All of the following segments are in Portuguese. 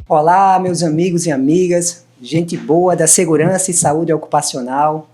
Olá, meus amigos e amigas, gente boa da segurança e saúde ocupacional.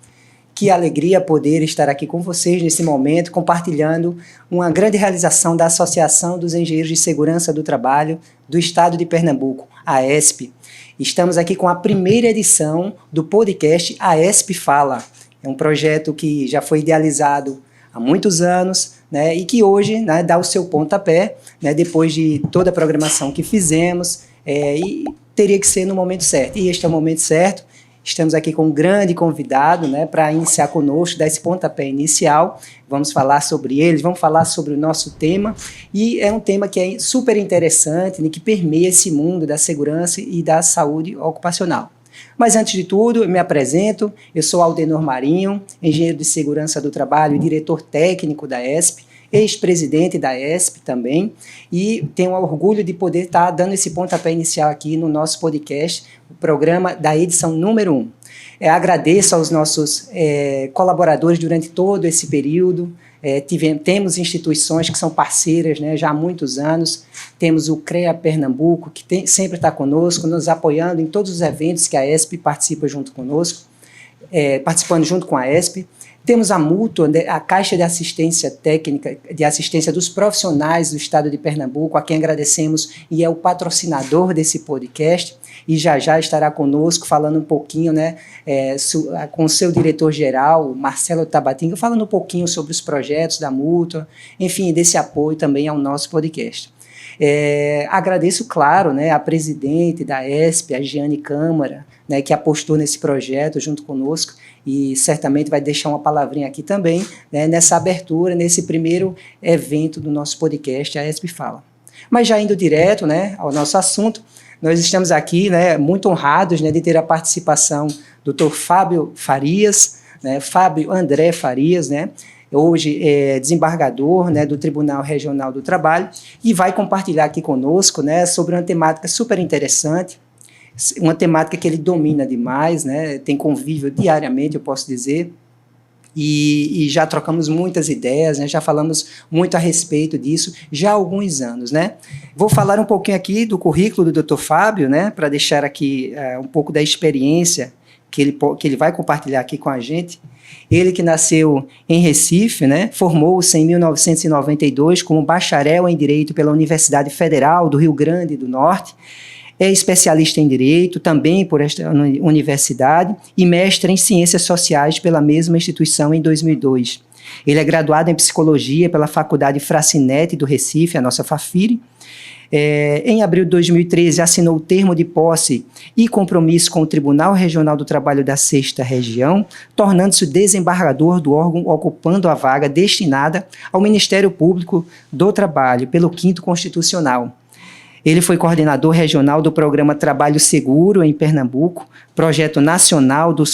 Que alegria poder estar aqui com vocês nesse momento, compartilhando uma grande realização da Associação dos Engenheiros de Segurança do Trabalho do Estado de Pernambuco, a AESP. Estamos aqui com a primeira edição do podcast AESP Fala. É um projeto que já foi idealizado há muitos anos, né, e que hoje, né, dá o seu pontapé, né, depois de toda a programação que fizemos, e teria que ser no momento certo. E este é o momento certo. Estamos aqui com um grande convidado, né, para iniciar conosco, dar esse pontapé inicial. Vamos falar sobre eles, vamos falar sobre o nosso tema. E é um tema que é super interessante, né, que permeia esse mundo da segurança e da saúde ocupacional. Mas antes de tudo, eu me apresento, eu sou Aldenor Marinho, engenheiro de segurança do trabalho e diretor técnico da AESP, ex-presidente da AESP também, e tenho o orgulho de poder estar dando esse pontapé inicial aqui no nosso podcast, o programa da edição número 1. Agradeço aos nossos colaboradores durante todo esse período. Temos instituições que são parceiras, né, já há muitos anos. Temos o CREA Pernambuco, que sempre está conosco, nos apoiando em todos os eventos que a AESP participa junto conosco, participando junto com a AESP. Temos a Mútua, a Caixa de Assistência Técnica, de Assistência dos Profissionais do Estado de Pernambuco, a quem agradecemos e é o patrocinador desse podcast, e já estará conosco falando um pouquinho, né, com o seu diretor-geral, Marcelo Tabatinga, falando um pouquinho sobre os projetos da Mútua, enfim, desse apoio também ao nosso podcast. Agradeço, claro, né, a presidente da AESP, a Giane Câmara, né, que apostou nesse projeto junto conosco e certamente vai deixar uma palavrinha aqui também, né, nessa abertura, nesse primeiro evento do nosso podcast, a AESP Fala. Mas já indo direto, né, ao nosso assunto, nós estamos aqui, né, muito honrados, né, de ter a participação do Dr. Fábio Farias, né, Fábio André Farias, né, hoje é desembargador, né, do Tribunal Regional do Trabalho, e vai compartilhar aqui conosco, né, sobre uma temática super interessante, uma temática que ele domina demais, né, tem convívio diariamente, eu posso dizer, e já trocamos muitas ideias, né, já falamos muito a respeito disso já há alguns anos, né. Vou falar um pouquinho aqui do currículo do Dr. Fábio, né, para deixar aqui um pouco da experiência que ele vai compartilhar aqui com a gente. Ele que nasceu em Recife, né, formou-se em 1992 como bacharel em Direito pela Universidade Federal do Rio Grande do Norte, é especialista em Direito também por esta universidade e mestre em Ciências Sociais pela mesma instituição em 2002. Ele é graduado em Psicologia pela Faculdade Fracinete do Recife, a nossa Fafiri. Em abril de 2013, assinou o termo de posse e compromisso com o Tribunal Regional do Trabalho da 6ª Região, tornando-se desembargador do órgão ocupando a vaga destinada ao Ministério Público do Trabalho, pelo 5º Constitucional. Ele foi coordenador regional do Programa Trabalho Seguro em Pernambuco, projeto nacional do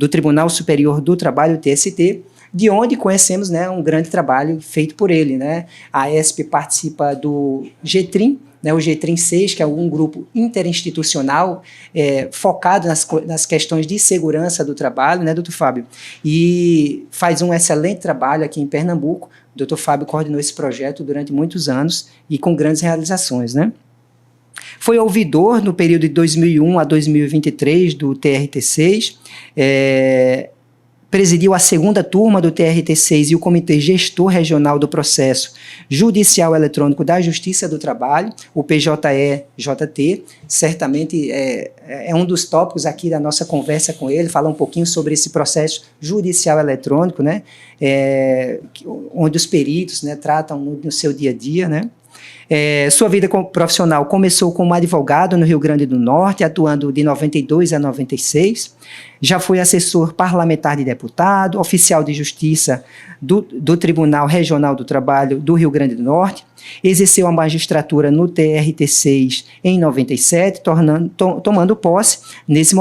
Tribunal Superior do Trabalho, TST, de onde conhecemos, né, um grande trabalho feito por ele, né? A AESP participa do GTRIM, né, o GTRIM 6, que é um grupo interinstitucional focado nas questões de segurança do trabalho, né, doutor Fábio? E faz um excelente trabalho aqui em Pernambuco. O doutor Fábio coordenou esse projeto durante muitos anos e com grandes realizações, né? Foi ouvidor no período de 2001 a 2023 do TRT6, presidiu a 2ª turma do TRT6 e o Comitê Gestor Regional do Processo Judicial Eletrônico da Justiça do Trabalho, o PJE-JT, certamente é um dos tópicos aqui da nossa conversa com ele, falar um pouquinho sobre esse processo judicial eletrônico, né, onde os peritos, né, tratam no seu dia a dia, né. Sua vida profissional começou como advogado no Rio Grande do Norte, atuando de 92 a 96. Já foi assessor parlamentar de deputado, oficial de justiça do Tribunal Regional do Trabalho do Rio Grande do Norte. Exerceu a magistratura no TRT6 em 97, tomando posse nesse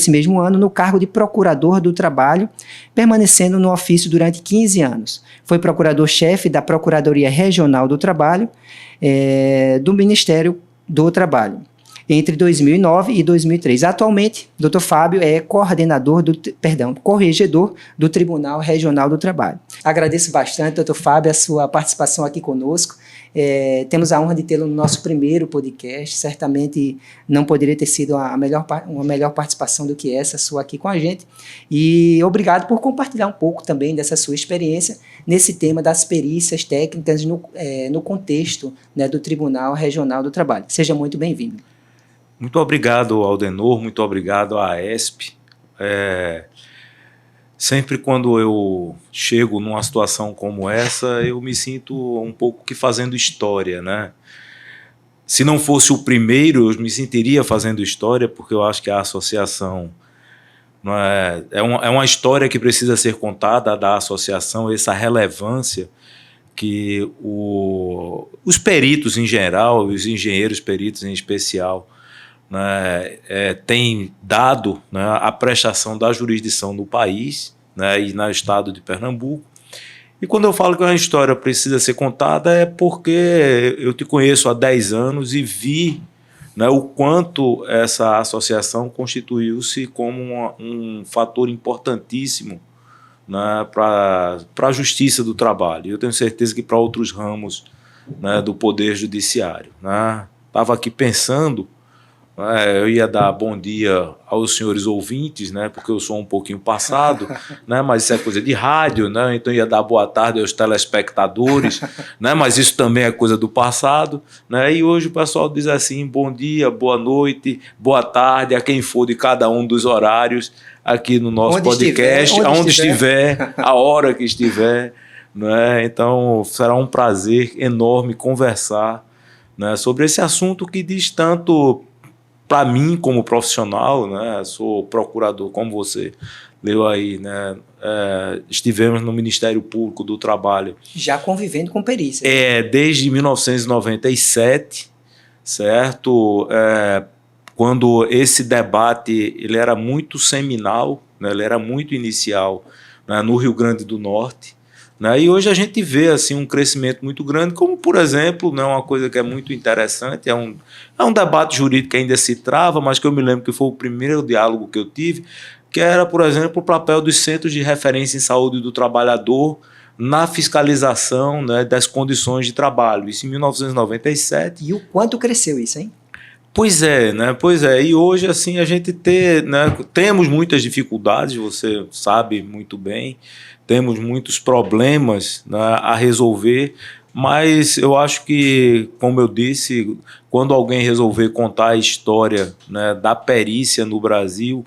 mesmo ano, no cargo de procurador do trabalho, permanecendo no ofício durante 15 anos. Foi procurador-chefe da Procuradoria Regional do Trabalho, do Ministério do Trabalho, entre 2009 e 2003. Atualmente, Dr. Fábio é corregedor do Tribunal Regional do Trabalho. Agradeço bastante, Dr. Fábio, a sua participação aqui conosco Temos a honra de tê-lo no nosso primeiro podcast. Certamente não poderia ter sido uma melhor participação do que essa sua aqui com a gente. E obrigado por compartilhar um pouco também dessa sua experiência nesse tema das perícias técnicas no contexto, né, do Tribunal Regional do Trabalho. Seja muito bem-vindo. Muito obrigado, Aldenor, muito obrigado à AESP. Sempre quando eu chego numa situação como essa, eu me sinto um pouco que fazendo história, né? Se não fosse o primeiro, eu me sentiria fazendo história, porque eu acho que a associação é uma história que precisa ser contada da associação, essa relevância que os peritos em geral, os engenheiros peritos em especial, né, tem dado, né, a prestação da jurisdição no país, né, e no estado de Pernambuco. E quando eu falo que uma história precisa ser contada é porque eu te conheço há 10 anos e vi, né, o quanto essa associação constituiu-se como um fator importantíssimo, né, para a justiça do trabalho. Eu tenho certeza que para outros ramos, né, do poder judiciário. Estava aqui pensando, eu ia dar bom dia aos senhores ouvintes, né, porque eu sou um pouquinho passado, né, mas isso é coisa de rádio, né, então ia dar boa tarde aos telespectadores, né, mas isso também é coisa do passado, né, e hoje o pessoal diz assim, bom dia, boa noite, boa tarde a quem for de cada um dos horários aqui no nosso podcast, onde estiver, a hora que estiver, né, então será um prazer enorme conversar, né, sobre esse assunto que diz tanto para mim como profissional, né, sou procurador, como você leu aí, né, estivemos no Ministério Público do Trabalho. Já convivendo com perícia. Desde 1997, certo? Quando esse debate ele era muito seminal, né, ele era muito inicial, né, no Rio Grande do Norte. Né, e hoje a gente vê assim, um crescimento muito grande, como, por exemplo, né, uma coisa que é muito interessante, é um debate jurídico que ainda se trava, mas que eu me lembro que foi o primeiro diálogo que eu tive, que era, por exemplo, o papel dos centros de referência em saúde do trabalhador na fiscalização, né, das condições de trabalho. Isso em 1997. E o quanto cresceu isso, hein? Pois é, né? Pois é. E hoje, assim, a gente temos muitas dificuldades, você sabe muito bem, temos muitos problemas, né, a resolver, mas eu acho que, como eu disse, quando alguém resolver contar a história, né, da perícia no Brasil,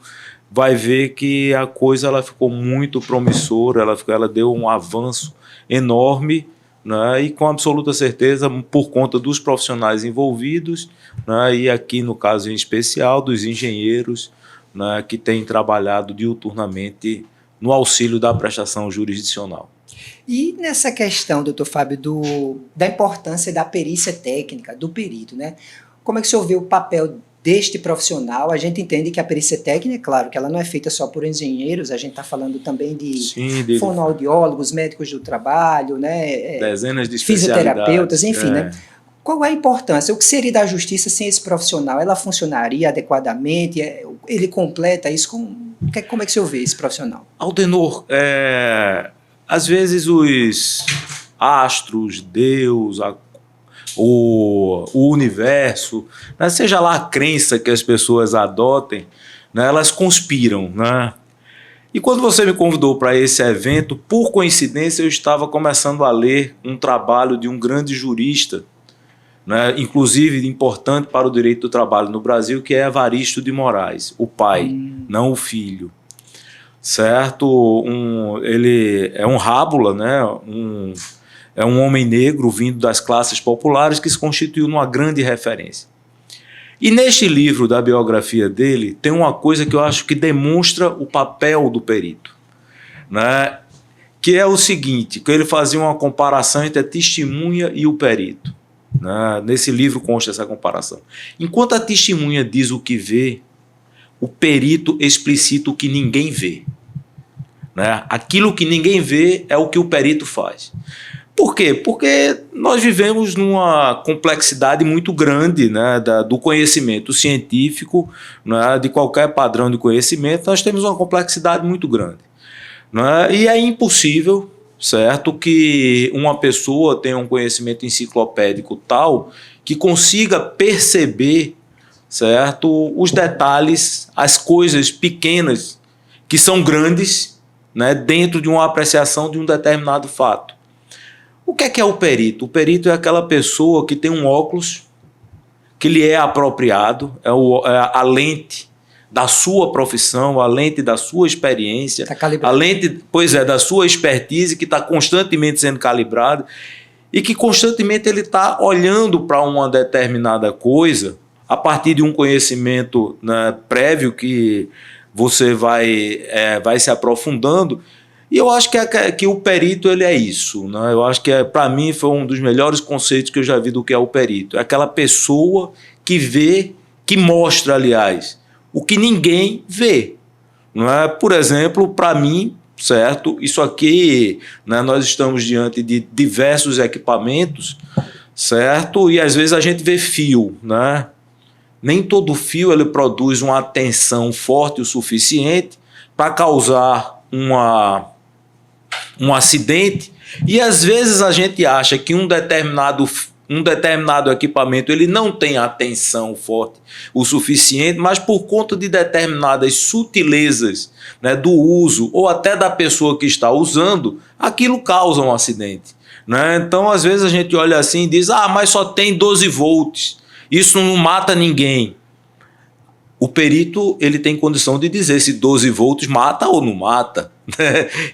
vai ver que a coisa ela ficou muito promissora, ela deu um avanço enorme, né, e com absoluta certeza por conta dos profissionais envolvidos, né, e aqui no caso em especial dos engenheiros, né, que têm trabalhado diuturnamente no auxílio da prestação jurisdicional. E nessa questão, doutor Fábio, da importância da perícia técnica, do perito, né? Como é que o senhor vê o papel deste profissional? A gente entende que a perícia técnica, claro, que ela não é feita só por engenheiros, a gente está falando também de fonoaudiólogos, médicos do trabalho, né? Dezenas de fisioterapeutas, enfim, né? Qual é a importância? O que seria da justiça sem esse profissional? Ela funcionaria adequadamente? Ele completa isso? Como é que o senhor vê esse profissional? Aldenor, às vezes os astros, Deus, o universo, né, seja lá a crença que as pessoas adotem, né, elas conspiram, né? E quando você me convidou para esse evento, por coincidência eu estava começando a ler um trabalho de um grande jurista, né, inclusive importante para o direito do trabalho no Brasil, que é Evaristo de Moraes, o pai, não o filho. Certo? Ele é um rábula, né? É um homem negro vindo das classes populares que se constituiu numa grande referência. E neste livro da biografia dele, tem uma coisa que eu acho que demonstra o papel do perito, né? Que é o seguinte, que ele fazia uma comparação entre a testemunha e o perito. Né? Nesse livro consta essa comparação. Enquanto a testemunha diz o que vê, o perito explicita o que ninguém vê. Né? Aquilo que ninguém vê é o que o perito faz. Por quê? Porque nós vivemos numa complexidade muito grande, né, do conhecimento científico, né, de qualquer padrão de conhecimento, nós temos uma complexidade muito grande. Né? E é impossível certo, que uma pessoa tenha um conhecimento enciclopédico tal que consiga perceber, certo, os detalhes, as coisas pequenas que são grandes, né, dentro de uma apreciação de um determinado fato. O que é o perito? O perito é aquela pessoa que tem um óculos que lhe é apropriado, é a lente da sua profissão, a lente da sua experiência, a lente, pois é, da sua expertise, que está constantemente sendo calibrada e que constantemente ele está olhando para uma determinada coisa a partir de um conhecimento, né, prévio que você vai se aprofundando. E eu acho que o perito ele é isso, né? Eu acho que para mim foi um dos melhores conceitos que eu já vi do que é o perito. É aquela pessoa que vê, que mostra, aliás, o que ninguém vê. Não é? Por exemplo, para mim, certo? Isso aqui, né, nós estamos diante de diversos equipamentos, certo? E às vezes a gente vê fio, né? Nem todo fio ele produz uma tensão forte o suficiente para causar um acidente, e às vezes a gente acha que um determinado equipamento ele não tem a tensão forte o suficiente, mas por conta de determinadas sutilezas, né, do uso ou até da pessoa que está usando, aquilo causa um acidente, né? Então às vezes a gente olha assim e diz, mas só tem 12 volts, isso não mata ninguém. O perito ele tem condição de dizer se 12 volts mata ou não mata.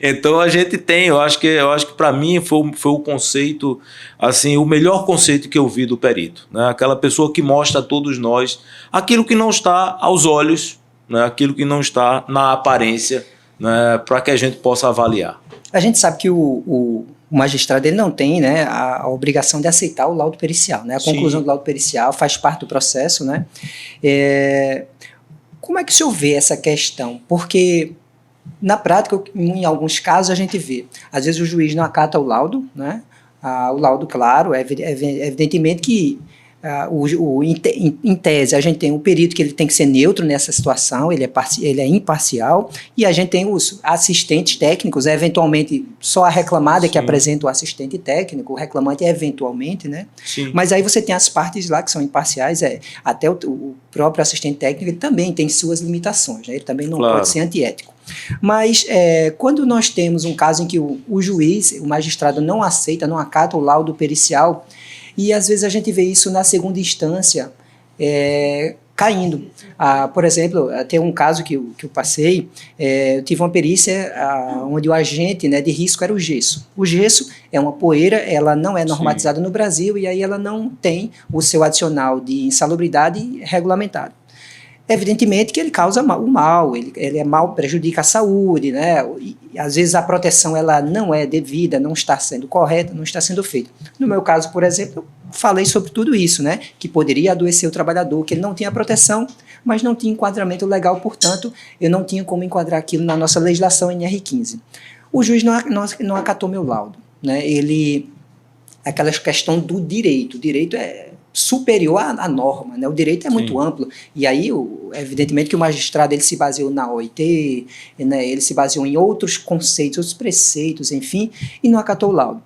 Então a gente tem, eu acho que para mim foi o conceito, assim, o melhor conceito que eu vi do perito, né? Aquela pessoa que mostra a todos nós aquilo que não está aos olhos, né? Aquilo que não está na aparência, né? Para que a gente possa avaliar. A gente sabe que o magistrado ele não tem, né, a obrigação de aceitar o laudo pericial, né? A conclusão do laudo pericial faz parte do processo, né? Como é que o senhor vê essa questão? Porque na prática, em alguns casos, a gente vê, às vezes o juiz não acata o laudo, né? O laudo, claro, evidentemente que em tese a gente tem um perito que ele tem que ser neutro nessa situação, ele é imparcial, e a gente tem os assistentes técnicos, eventualmente só a reclamada que apresenta o assistente técnico, o reclamante é eventualmente, né? Sim. Mas aí você tem as partes lá que são imparciais, até o próprio assistente técnico ele também tem suas limitações, né? Ele também não pode ser antiético. Mas quando nós temos um caso em que o juiz, o magistrado não aceita, não acata o laudo pericial, e às vezes a gente vê isso na segunda instância caindo. Por exemplo, tem um caso que eu passei, eu tive uma perícia onde o agente, né, de risco era o gesso. O gesso é uma poeira, ela não é normatizada no Brasil e aí ela não tem o seu adicional de insalubridade regulamentado. Evidentemente que ele causa o mal, ele é mal, prejudica a saúde, né? E, às vezes a proteção ela não é devida, não está sendo correta, não está sendo feita. No meu caso, por exemplo, eu falei sobre tudo isso, né? Que poderia adoecer o trabalhador, que ele não tinha proteção, mas não tinha enquadramento legal, portanto, eu não tinha como enquadrar aquilo na nossa legislação NR15. O juiz não acatou meu laudo, né? Aquela questão do direito, o direito é superior à norma, né? O direito é muito amplo, e aí, evidentemente, que o magistrado ele se baseou na OIT, né? Ele se baseou em outros conceitos, outros preceitos, enfim, e não acatou o laudo.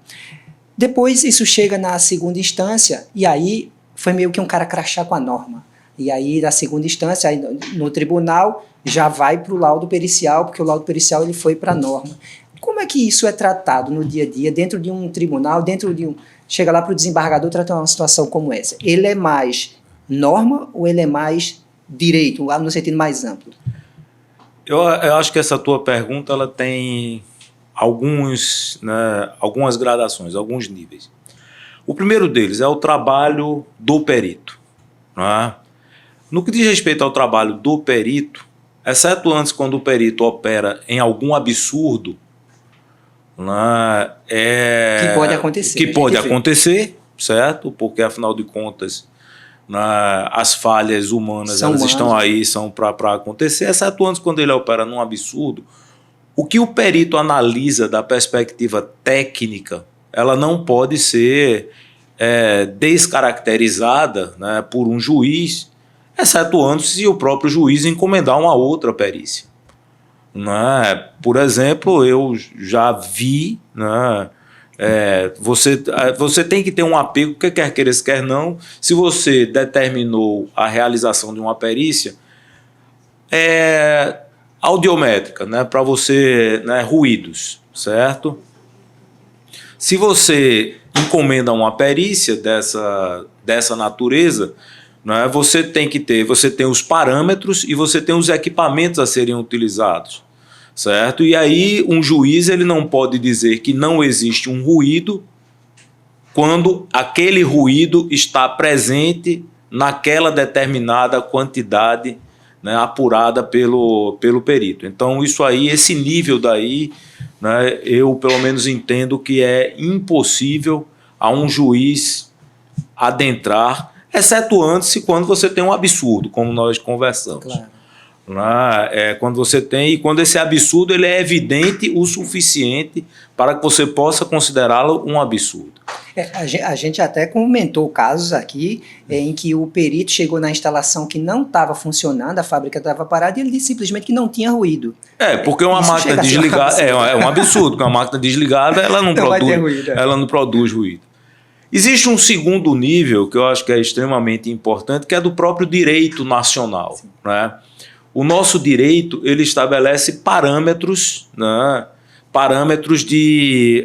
Depois, isso chega na segunda instância, e aí foi meio que um cara crachá com a norma. E aí, na segunda instância, aí, no tribunal, já vai para o laudo pericial, porque o laudo pericial ele foi para a norma. Como é que isso é tratado no dia a dia, dentro de um tribunal, chega lá para o desembargador tratar uma situação como essa? Ele é mais norma ou ele é mais direito, no sentido mais amplo? Eu acho que essa tua pergunta ela tem algumas gradações, alguns níveis. O primeiro deles é o trabalho do perito. Né? No que diz respeito ao trabalho do perito, exceto antes quando o perito opera em algum absurdo, que pode acontecer. Que pode acontecer, certo? Porque, afinal de contas, as falhas humanas estão aí, são para acontecer, exceto antes quando ele opera num absurdo. O que o perito analisa da perspectiva técnica, ela não pode ser descaracterizada, né, por um juiz, exceto antes se o próprio juiz encomendar uma outra perícia. né? Por exemplo, eu já vi, né? Você tem que ter um apego, porque quer queira, quer não. Se você determinou a realização de uma perícia, audiométrica, né? Para você, né? Ruídos, certo? Se você encomenda uma perícia dessa natureza, né? Você tem os parâmetros e você tem os equipamentos a serem utilizados, certo? E aí um juiz ele não pode dizer que não existe um ruído quando aquele ruído está presente naquela determinada quantidade, né, apurada pelo perito. Então isso aí, esse nível daí, né, eu pelo menos entendo que é impossível a um juiz adentrar, excetuando-se quando você tem um absurdo, como nós conversamos. Claro. Quando você tem, e quando esse absurdo ele é evidente o suficiente para que você possa considerá-lo um absurdo. A gente até comentou casos aqui em que o perito chegou na instalação que não estava funcionando, a fábrica estava parada e ele disse simplesmente que não tinha ruído. Porque uma máquina desligada é um absurdo, porque uma máquina desligada ela não produz ruído. Existe um segundo nível que eu acho que é extremamente importante, que é do próprio direito nacional, né? O nosso direito ele estabelece parâmetros, né? Parâmetros de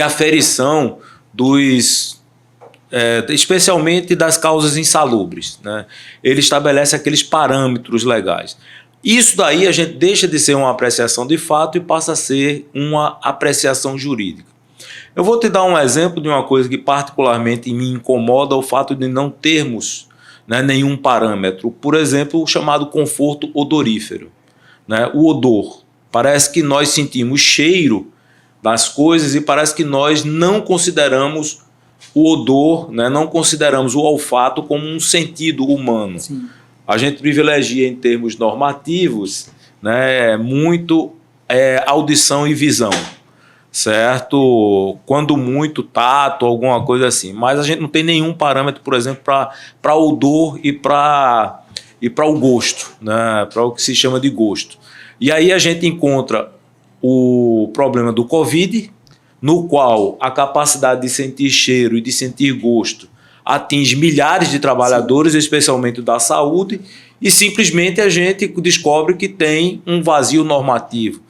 aferição especialmente das causas insalubres, né? Ele estabelece aqueles parâmetros legais. Isso daí a gente deixa de ser uma apreciação de fato e passa a ser uma apreciação jurídica. Eu vou te dar um exemplo de uma coisa que particularmente me incomoda, o fato de não termos, né, nenhum parâmetro. Por exemplo, o chamado conforto odorífero, né? O odor. Parece que nós sentimos cheiro das coisas e parece que nós não consideramos o odor, né, não consideramos o olfato como um sentido humano. Sim. A gente privilegia em termos normativos, né, muito audição e visão, certo? Quando muito tato, alguma coisa assim. Mas a gente não tem nenhum parâmetro, por exemplo, para odor e para o gosto, né, para o que se chama de gosto. E aí a gente encontra o problema do Covid, no qual a capacidade de sentir cheiro e de sentir gosto atinge milhares de trabalhadores, sim, especialmente da saúde, e simplesmente a gente descobre que tem um vazio normativo.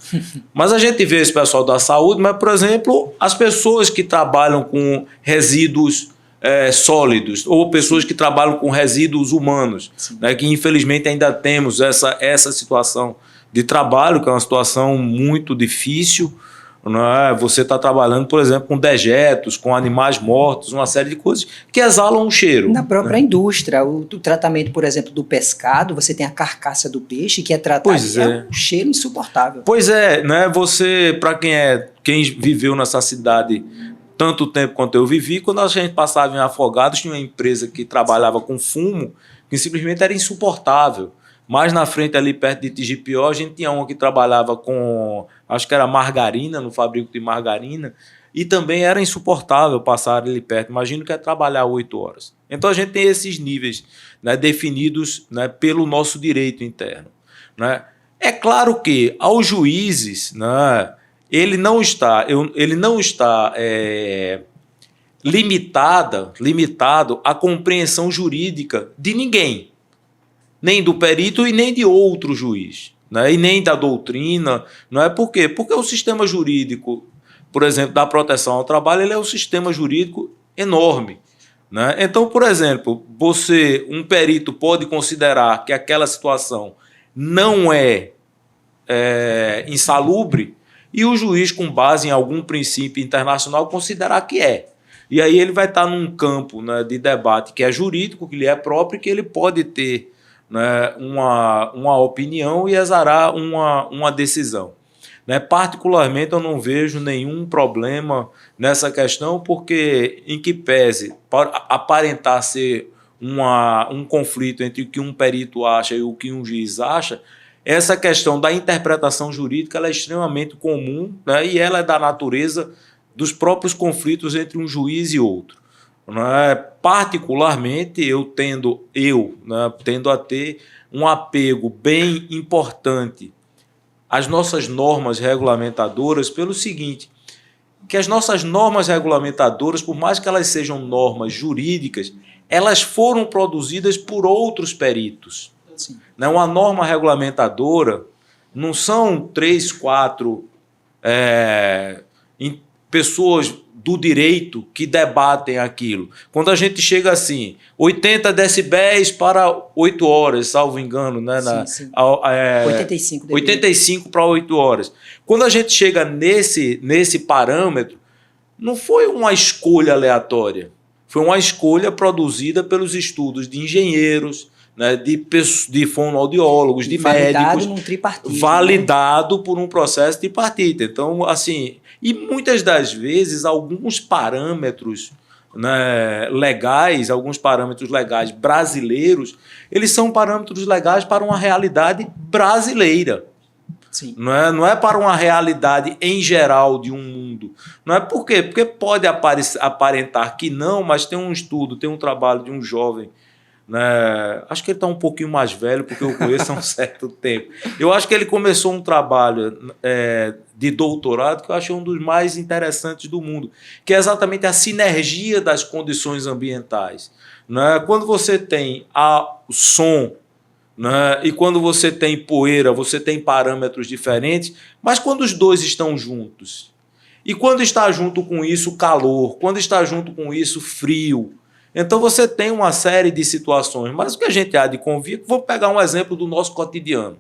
Mas a gente vê esse pessoal da saúde, mas, por exemplo, as pessoas que trabalham com resíduos sólidos, ou pessoas que trabalham com resíduos humanos, né, que infelizmente ainda temos essa situação de trabalho, que é uma situação muito difícil, né? Você está trabalhando, por exemplo, com dejetos, com animais mortos, uma série de coisas que exalam um cheiro. Na própria indústria, o tratamento, por exemplo, do pescado, você tem a carcaça do peixe que é tratada, um cheiro insuportável. Pois é, né? Você, para quem viveu nessa cidade tanto tempo quanto eu vivi, quando a gente passava em Afogados, tinha uma empresa que trabalhava com fumo, que simplesmente era insuportável. Mais na frente, ali perto de Tigipió, a gente tinha uma que trabalhava com, acho que era margarina, no fabrico de margarina, e também era insuportável passar ali perto. Imagino que é trabalhar 8 horas. Então a gente tem esses níveis, né, definidos, né, pelo nosso direito interno, né? É claro que aos juízes, né, ele não está limitado à compreensão jurídica de ninguém, nem do perito e nem de outro juiz, né? E nem da doutrina. Não é por quê? Porque o sistema jurídico, por exemplo, da proteção ao trabalho, ele é um sistema jurídico enorme, né? Então, por exemplo, um perito pode considerar que aquela situação não é insalubre e o juiz, com base em algum princípio internacional, considerar que é. E aí ele vai estar num campo, né, de debate que é jurídico, que lhe é próprio e que ele pode ter, né, uma opinião e exarar uma decisão. Né? Particularmente, eu não vejo nenhum problema nessa questão, porque, em que pese aparentar ser um conflito entre o que um perito acha e o que um juiz acha, essa questão da interpretação jurídica ela é extremamente comum, né? E ela é da natureza dos próprios conflitos entre um juiz e outro. né? Particularmente, né, tendo a ter um apego bem importante às nossas normas regulamentadoras pelo seguinte, que as nossas normas regulamentadoras, por mais que elas sejam normas jurídicas, elas foram produzidas por outros peritos. Sim. Uma norma regulamentadora não são 3, 4 pessoas do direito que debatem aquilo. Quando a gente chega assim, 80 decibéis para 8 horas, salvo engano, né? Sim. 85 dB. 85 para 8 horas. Quando a gente chega nesse parâmetro, não foi uma escolha aleatória, foi uma escolha produzida pelos estudos de engenheiros, né, de fonoaudiólogos, de médicos, num tripartite, validado, né, por um processo tripartite. Então, assim, e muitas das vezes alguns parâmetros, né, legais, alguns parâmetros legais brasileiros, eles são parâmetros legais para uma realidade brasileira. Sim. Não é para uma realidade em geral de um mundo. Não é por quê? Porque pode aparentar que não, mas tem um estudo, tem um trabalho de um jovem, né? Acho que ele está um pouquinho mais velho, porque eu conheço há um certo tempo. Eu acho que ele começou um trabalho de doutorado que eu achei um dos mais interessantes do mundo, que é exatamente a sinergia das condições ambientais. Né? Quando você tem o som, né, e quando você tem poeira, você tem parâmetros diferentes, mas quando os dois estão juntos, e quando está junto com isso calor, quando está junto com isso frio, então você tem uma série de situações. Mas o que a gente há de convir, vou pegar um exemplo do nosso cotidiano.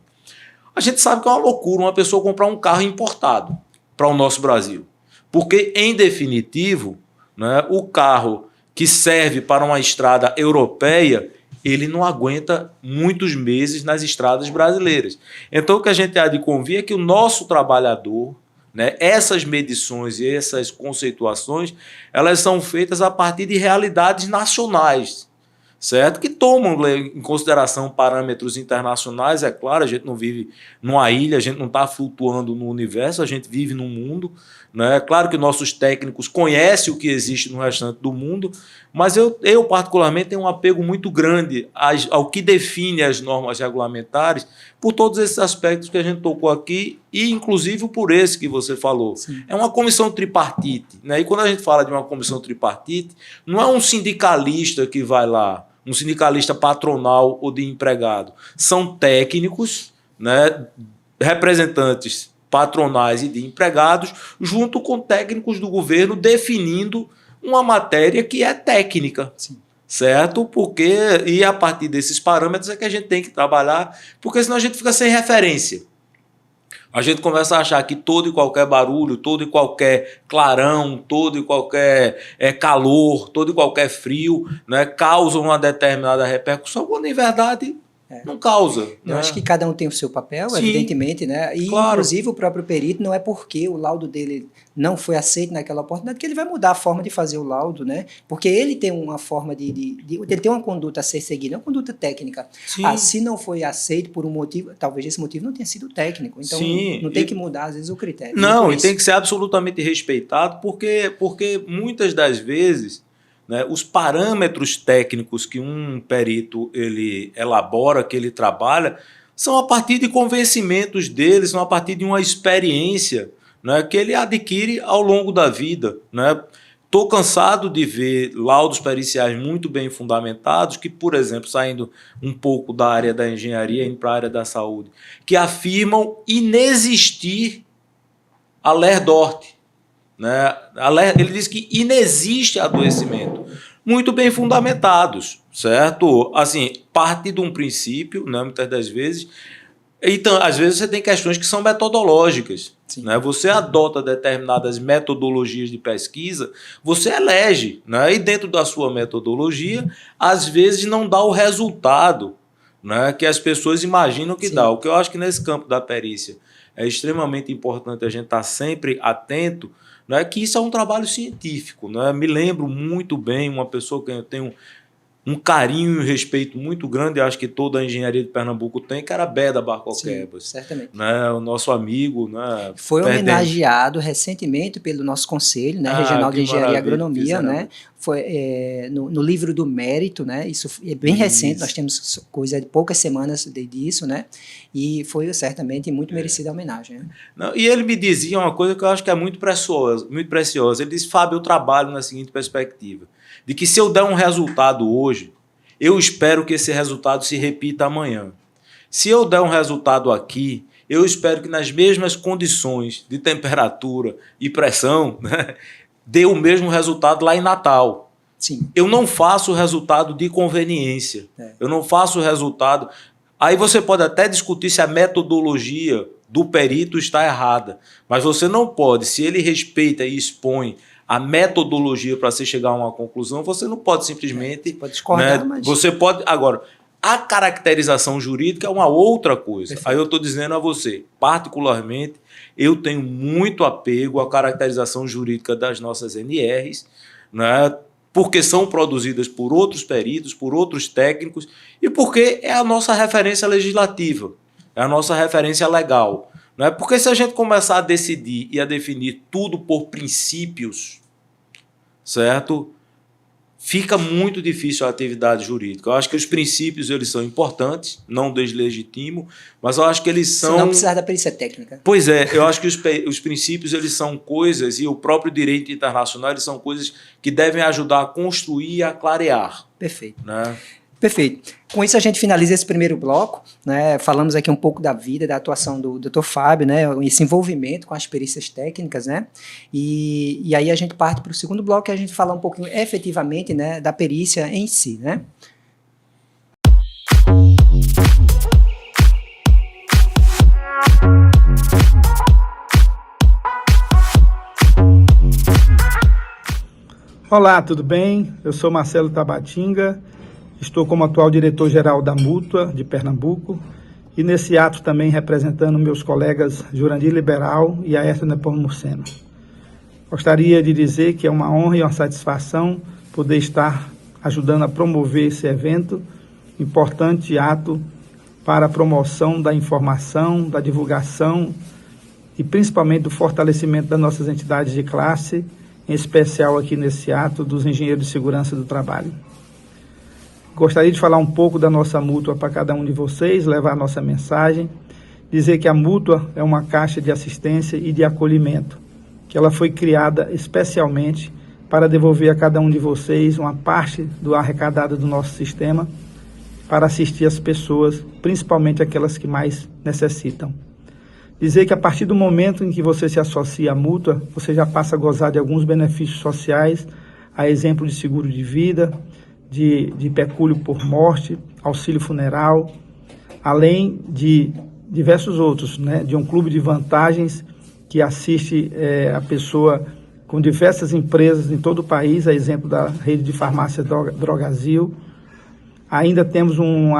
A gente sabe que é uma loucura uma pessoa comprar um carro importado para o nosso Brasil. Porque, em definitivo, né, o carro que serve para uma estrada europeia, ele não aguenta muitos meses nas estradas brasileiras. Então, o que a gente há de convir é que o nosso trabalhador, né, essas medições e essas conceituações, elas são feitas a partir de realidades nacionais, certo? Que tomam em consideração parâmetros internacionais. É claro, a gente não vive numa ilha, a gente não está flutuando no universo, a gente vive num mundo. Né? É claro que nossos técnicos conhecem o que existe no restante do mundo, mas eu particularmente tenho um apego muito grande ao que define as normas regulamentares por todos esses aspectos que a gente tocou aqui e inclusive por esse que você falou. Sim. É uma comissão tripartite. Né? E quando a gente fala de uma comissão tripartite, não é um sindicalista que vai lá, um sindicalista patronal ou de empregado. São técnicos, né, representantes patronais e de empregados, junto com técnicos do governo, definindo uma matéria que é técnica. Sim. Certo? E a partir desses parâmetros é que a gente tem que trabalhar, porque senão a gente fica sem referência. A gente começa a achar que todo e qualquer barulho, todo e qualquer clarão, todo e qualquer calor, todo e qualquer frio, né, causa uma determinada repercussão, quando em verdade não causa. Eu acho que cada um tem o seu papel, Sim, evidentemente, né? E, claro, inclusive, o próprio perito não é porque o laudo dele não foi aceito naquela oportunidade que ele vai mudar a forma de fazer o laudo, né? Porque ele tem uma forma ele tem uma conduta a ser seguida, uma conduta técnica. Se não foi aceito por um motivo, talvez esse motivo não tenha sido técnico. Então, não tem que mudar, às vezes, o critério. Não, e tem que ser absolutamente respeitado, porque muitas das vezes, né, os parâmetros técnicos que um perito ele elabora, que ele trabalha, são a partir de convencimentos dele, são a partir de uma experiência, né, que ele adquire ao longo da vida. Estou cansado de ver laudos periciais muito bem fundamentados, que, por exemplo, saindo um pouco da área da engenharia, indo para a área da saúde, que afirmam inexistir a Ler Dort. Né? Ele diz que inexiste adoecimento. Muito bem fundamentados, certo? Assim, parte de um princípio, né, muitas das vezes. Então, às vezes você tem questões que são metodológicas. Né? Você adota determinadas metodologias de pesquisa, você elege, né? E dentro da sua metodologia, às vezes não dá o resultado, né, que as pessoas imaginam que dá. O que eu acho que nesse campo da perícia é extremamente importante a gente estar sempre atento, né, que isso é um trabalho científico. Né? Me lembro muito bem uma pessoa que eu tenho um carinho e um respeito muito grande, eu acho que toda a engenharia de Pernambuco tem, que era Beda Barcoquebas. Sim, certamente. Né? O nosso amigo. Né? Foi homenageado recentemente pelo nosso Conselho, né, Regional de Engenharia e Agronomia, né? Foi no livro do mérito, né? Isso é bem recente, nós temos coisa de poucas semanas disso, né? E foi certamente muito merecida a homenagem. Né? Não, e ele me dizia uma coisa que eu acho que é muito preciosa, muito preciosa. Ele disse: Fábio, eu trabalho na seguinte perspectiva, de que se eu der um resultado hoje, eu espero que esse resultado se repita amanhã. Se eu der um resultado aqui, eu espero que nas mesmas condições de temperatura e pressão, né, dê o mesmo resultado lá em Natal. Sim. Eu não faço resultado de conveniência. Eu não faço resultado... Aí você pode até discutir se a metodologia do perito está errada, mas você não pode, se ele respeita e expõe a metodologia para se chegar a uma conclusão, você não pode simplesmente... Você pode discordar, né, mas... Você pode... Agora, a caracterização jurídica é uma outra coisa. Perfeito. Aí eu estou dizendo a você, particularmente, eu tenho muito apego à caracterização jurídica das nossas NRs, né, porque são produzidas por outros peritos, por outros técnicos, e porque é a nossa referência legislativa, é a nossa referência legal. Não é? Porque se a gente começar a decidir e a definir tudo por princípios, certo? Fica muito difícil a atividade jurídica. Eu acho que os princípios eles são importantes, não deslegitimo, mas eu acho que eles são... Se não precisar da perícia técnica. Pois é, eu acho que os princípios eles são coisas, e o próprio direito internacional, eles são coisas que devem ajudar a construir e a clarear. Perfeito. Né? Perfeito. Com isso a gente finaliza esse primeiro bloco, né? Falamos aqui um pouco da vida, da atuação do Dr. Fábio, né? Esse envolvimento com as perícias técnicas, né? E aí a gente parte para o segundo bloco e a gente fala um pouquinho efetivamente, né, da perícia em si, né? Olá, tudo bem? Eu sou Marcelo Tabatinga. Estou como atual diretor-geral da Mútua de Pernambuco e nesse ato também representando meus colegas Jurandir Liberal e Aécio Nepomuceno. Gostaria de dizer que é uma honra e uma satisfação poder estar ajudando a promover esse evento, importante ato para a promoção da informação, da divulgação e principalmente do fortalecimento das nossas entidades de classe, em especial aqui nesse ato dos engenheiros de segurança do trabalho. Gostaria de falar um pouco da nossa mútua para cada um de vocês, levar a nossa mensagem, dizer que a mútua é uma caixa de assistência e de acolhimento, que ela foi criada especialmente para devolver a cada um de vocês uma parte do arrecadado do nosso sistema para assistir as pessoas, principalmente aquelas que mais necessitam. Dizer que a partir do momento em que você se associa à mútua, você já passa a gozar de alguns benefícios sociais, a exemplo de seguro de vida, de pecúlio por morte, auxílio funeral, além de diversos outros, né, de um clube de vantagens que assiste a pessoa com diversas empresas em todo o país, a exemplo da rede de farmácia Drogazil. Ainda temos um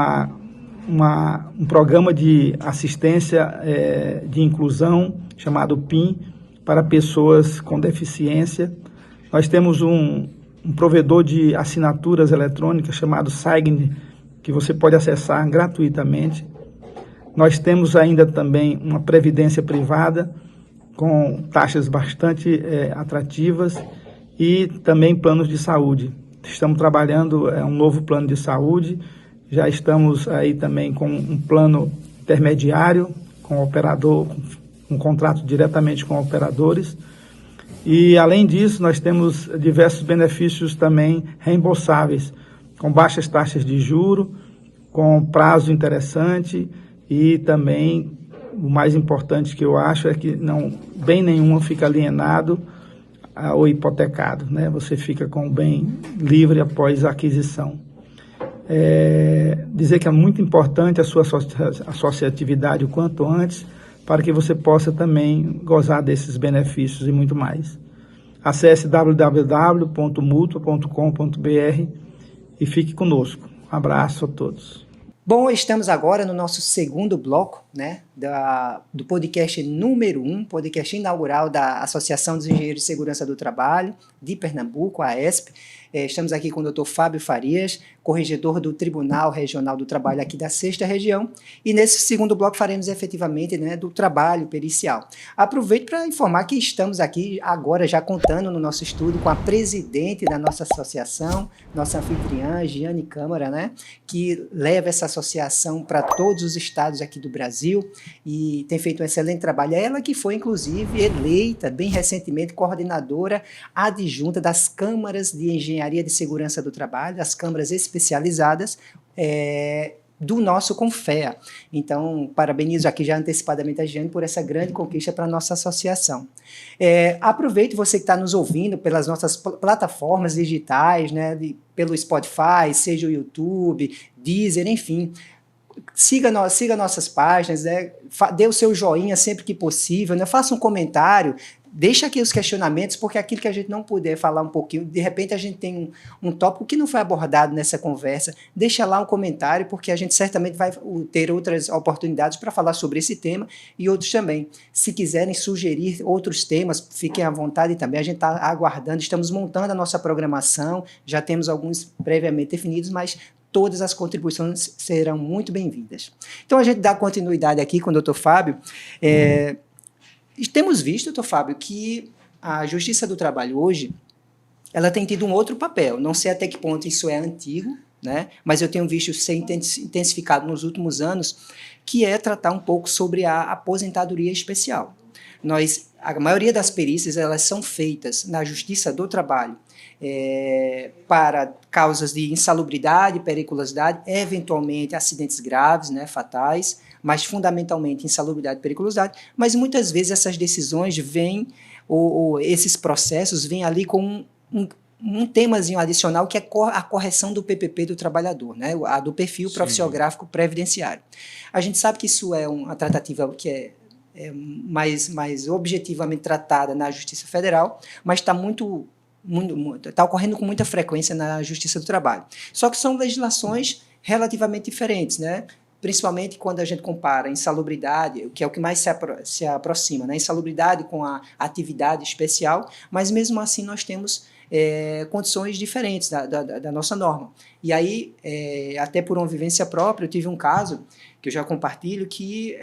programa de assistência de inclusão chamado PIN para pessoas com deficiência. Nós temos um provedor de assinaturas eletrônicas chamado Sign, que você pode acessar gratuitamente. Nós temos ainda também uma previdência privada com taxas bastante atrativas e também planos de saúde. Estamos trabalhando um novo plano de saúde, já estamos aí também com um plano intermediário com o operador, um contrato diretamente com operadores. E, além disso, nós temos diversos benefícios também reembolsáveis, com baixas taxas de juro, com prazo interessante e também, o mais importante que eu acho é que bem nenhum fica alienado ou hipotecado, né? Você fica com o bem livre após a aquisição. Dizer que é muito importante a sua associatividade o quanto antes, para que você possa também gozar desses benefícios e muito mais. Acesse www.mutua.com.br e fique conosco. Um abraço a todos. Bom, estamos agora no nosso segundo bloco, né, do podcast número 1, podcast inaugural da Associação dos Engenheiros de Segurança do Trabalho de Pernambuco, a AESP. Estamos aqui com o Dr. Fábio Farias, corregedor do Tribunal Regional do Trabalho aqui da 6ª Região, e nesse segundo bloco faremos efetivamente, né, do trabalho pericial. Aproveito para informar que estamos aqui agora já contando no nosso estúdio com a presidente da nossa associação, nossa anfitriã, Giane Câmara, né, que leva essa associação para todos os estados aqui do Brasil e tem feito um excelente trabalho. É ela que foi, inclusive, eleita bem recentemente coordenadora adjunta das câmaras de engenharia de segurança do trabalho, as câmaras especializadas do nosso Confea. Então, parabenizo aqui já antecipadamente a Giane por essa grande conquista para a nossa associação. Aproveite você que está nos ouvindo pelas nossas plataformas digitais, né, pelo Spotify, seja o YouTube, Deezer, enfim. Siga nossas páginas, né, dê o seu joinha sempre que possível, né, faça um comentário, deixa aqui os questionamentos, porque aquilo que a gente não puder falar um pouquinho, de repente a gente tem um tópico que não foi abordado nessa conversa, deixa lá um comentário, porque a gente certamente vai ter outras oportunidades para falar sobre esse tema e outros também. Se quiserem sugerir outros temas, fiquem à vontade também, a gente está aguardando, estamos montando a nossa programação, já temos alguns previamente definidos, mas todas as contribuições serão muito bem-vindas. Então a gente dá continuidade aqui com o Dr. Fábio. Temos visto, doutor Fábio, que a Justiça do Trabalho hoje, ela tem tido um outro papel. Não sei até que ponto isso é antigo, né? Mas eu tenho visto ser intensificado nos últimos anos, que é tratar um pouco sobre a aposentadoria especial. A maioria das perícias, elas são feitas na Justiça do Trabalho para causas de insalubridade, periculosidade, eventualmente acidentes graves, né, fatais, mas fundamentalmente insalubridade e periculosidade, mas muitas vezes essas decisões vêm, ou esses processos vêm ali com um temazinho adicional, que é a correção do PPP do trabalhador, né, a do perfil profissiográfico previdenciário. A gente sabe que isso é uma tratativa que é mais objetivamente tratada na Justiça Federal, mas está ocorrendo com muita frequência na Justiça do Trabalho. Só que são legislações relativamente diferentes, né? Principalmente quando a gente compara insalubridade, que é o que mais se aproxima, né? Insalubridade com a atividade especial, mas mesmo assim nós temos condições diferentes da nossa norma. E aí, até por uma vivência própria, eu tive um caso que eu já compartilho, que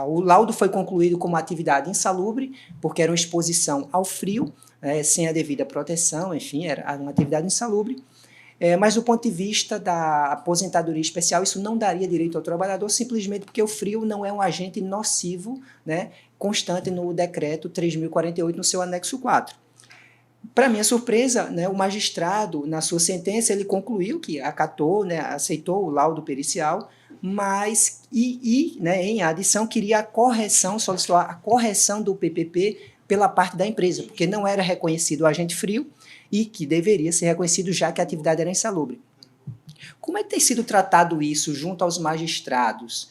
o laudo foi concluído como atividade insalubre, porque era uma exposição ao frio, sem a devida proteção, enfim, era uma atividade insalubre. Mas do ponto de vista da aposentadoria especial, isso não daria direito ao trabalhador, simplesmente porque o frio não é um agente nocivo, né, constante no decreto 3.048, no seu anexo 4. Para minha surpresa, né, o magistrado, na sua sentença, ele concluiu que acatou, né, aceitou o laudo pericial, mas, né, em adição, queria a correção, solicitou a correção do PPP pela parte da empresa, porque não era reconhecido o agente frio e que deveria ser reconhecido, já que a atividade era insalubre. Como é que tem sido tratado isso junto aos magistrados?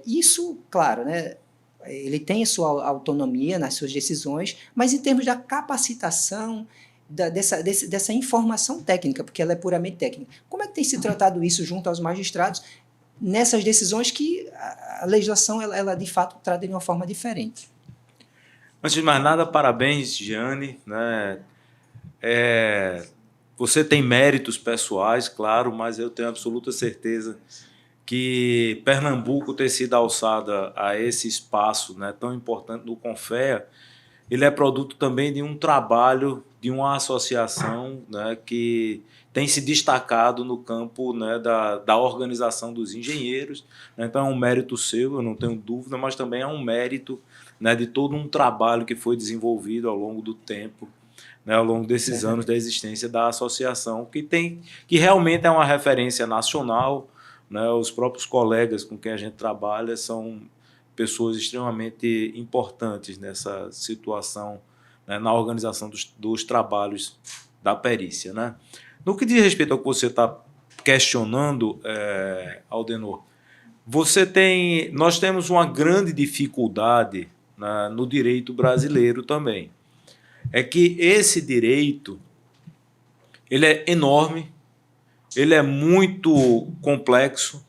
Isso, claro, né, ele tem a sua autonomia nas suas decisões, mas em termos da capacitação, dessa informação técnica, porque ela é puramente técnica, como é que tem sido tratado isso junto aos magistrados nessas decisões que a legislação, ela de fato trata de uma forma diferente? Antes de mais nada, parabéns, Giane, né? Você tem méritos pessoais, claro, mas eu tenho absoluta certeza que Pernambuco ter sido alçada a esse espaço, né, tão importante no Confea, ele é produto também de um trabalho de uma associação, né, que tem se destacado no campo, né, da organização dos engenheiros. Então é um mérito seu, eu não tenho dúvida, mas também é um mérito, né, de todo um trabalho que foi desenvolvido ao longo do tempo, né, ao longo desses anos da existência da associação, que realmente é uma referência nacional, né, os próprios colegas com quem a gente trabalha são pessoas extremamente importantes nessa situação, né, na organização dos trabalhos da perícia, né? No que diz respeito ao que você está questionando, Aldenor, nós temos uma grande dificuldade, né, no direito brasileiro também. É que esse direito, ele é enorme, ele é muito complexo,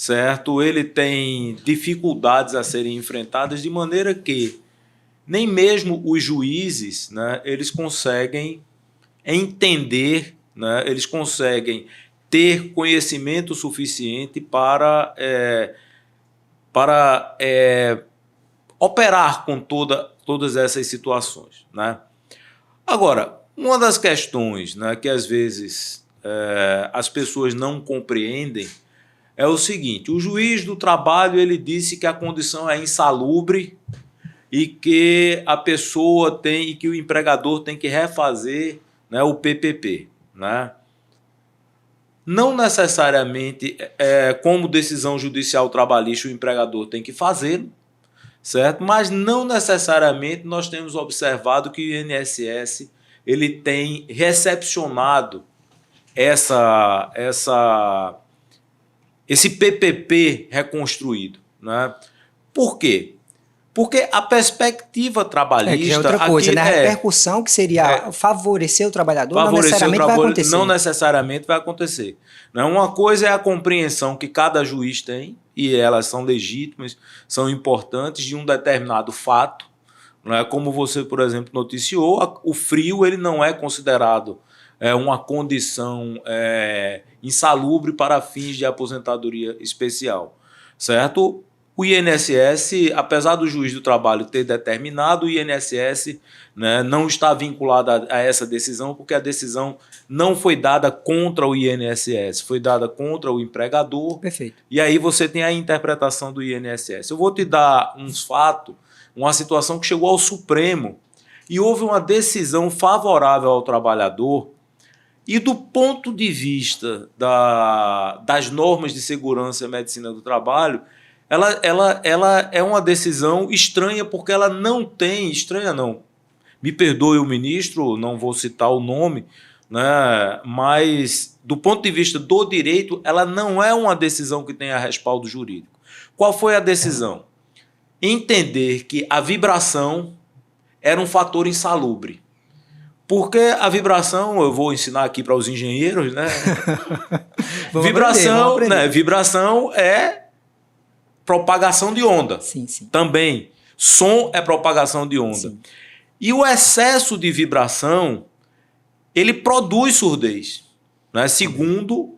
certo? Ele tem dificuldades a serem enfrentadas, de maneira que nem mesmo os juízes, né, eles conseguem entender, né, eles conseguem ter conhecimento suficiente para operar com todas essas situações, né? Agora, uma das questões, né, que às vezes as pessoas não compreendem é o seguinte: o juiz do trabalho ele disse que a condição é insalubre e que a pessoa tem e que o empregador tem que refazer, né, o PPP, né? Não necessariamente, como decisão judicial trabalhista, o empregador tem que fazê-lo, certo? Mas não necessariamente nós temos observado que o INSS ele tem recepcionado esse PPP reconstruído, né? Por quê? Porque a perspectiva trabalhista... que é outra coisa, né? A repercussão que seria favorecer o trabalhador não necessariamente vai acontecer. Não necessariamente vai acontecer. Uma coisa é a compreensão que cada juiz tem, e elas são legítimas, são importantes, de um determinado fato. Como você, por exemplo, noticiou, o frio ele não é considerado uma condição insalubre para fins de aposentadoria especial, certo? O INSS, apesar do juiz do trabalho ter determinado, o INSS, né, não está vinculado a essa decisão, porque a decisão não foi dada contra o INSS, foi dada contra o empregador. Perfeito. E aí você tem a interpretação do INSS. Eu vou te dar uns fatos, uma situação que chegou ao Supremo e houve uma decisão favorável ao trabalhador. E do ponto de vista das normas de segurança e medicina do trabalho, ela é uma decisão estranha, porque ela não tem... Estranha não, me perdoe o ministro, não vou citar o nome, né, mas do ponto de vista do direito, ela não é uma decisão que tenha respaldo jurídico. Qual foi a decisão? Entender que a vibração era um fator insalubre. Porque a vibração, eu vou ensinar aqui para os engenheiros, né? Vamos aprender. Né? Vibração é propagação de onda. Sim, sim. Também. Som é propagação de onda. Sim. E o excesso de vibração, ele produz surdez, né? Segundo,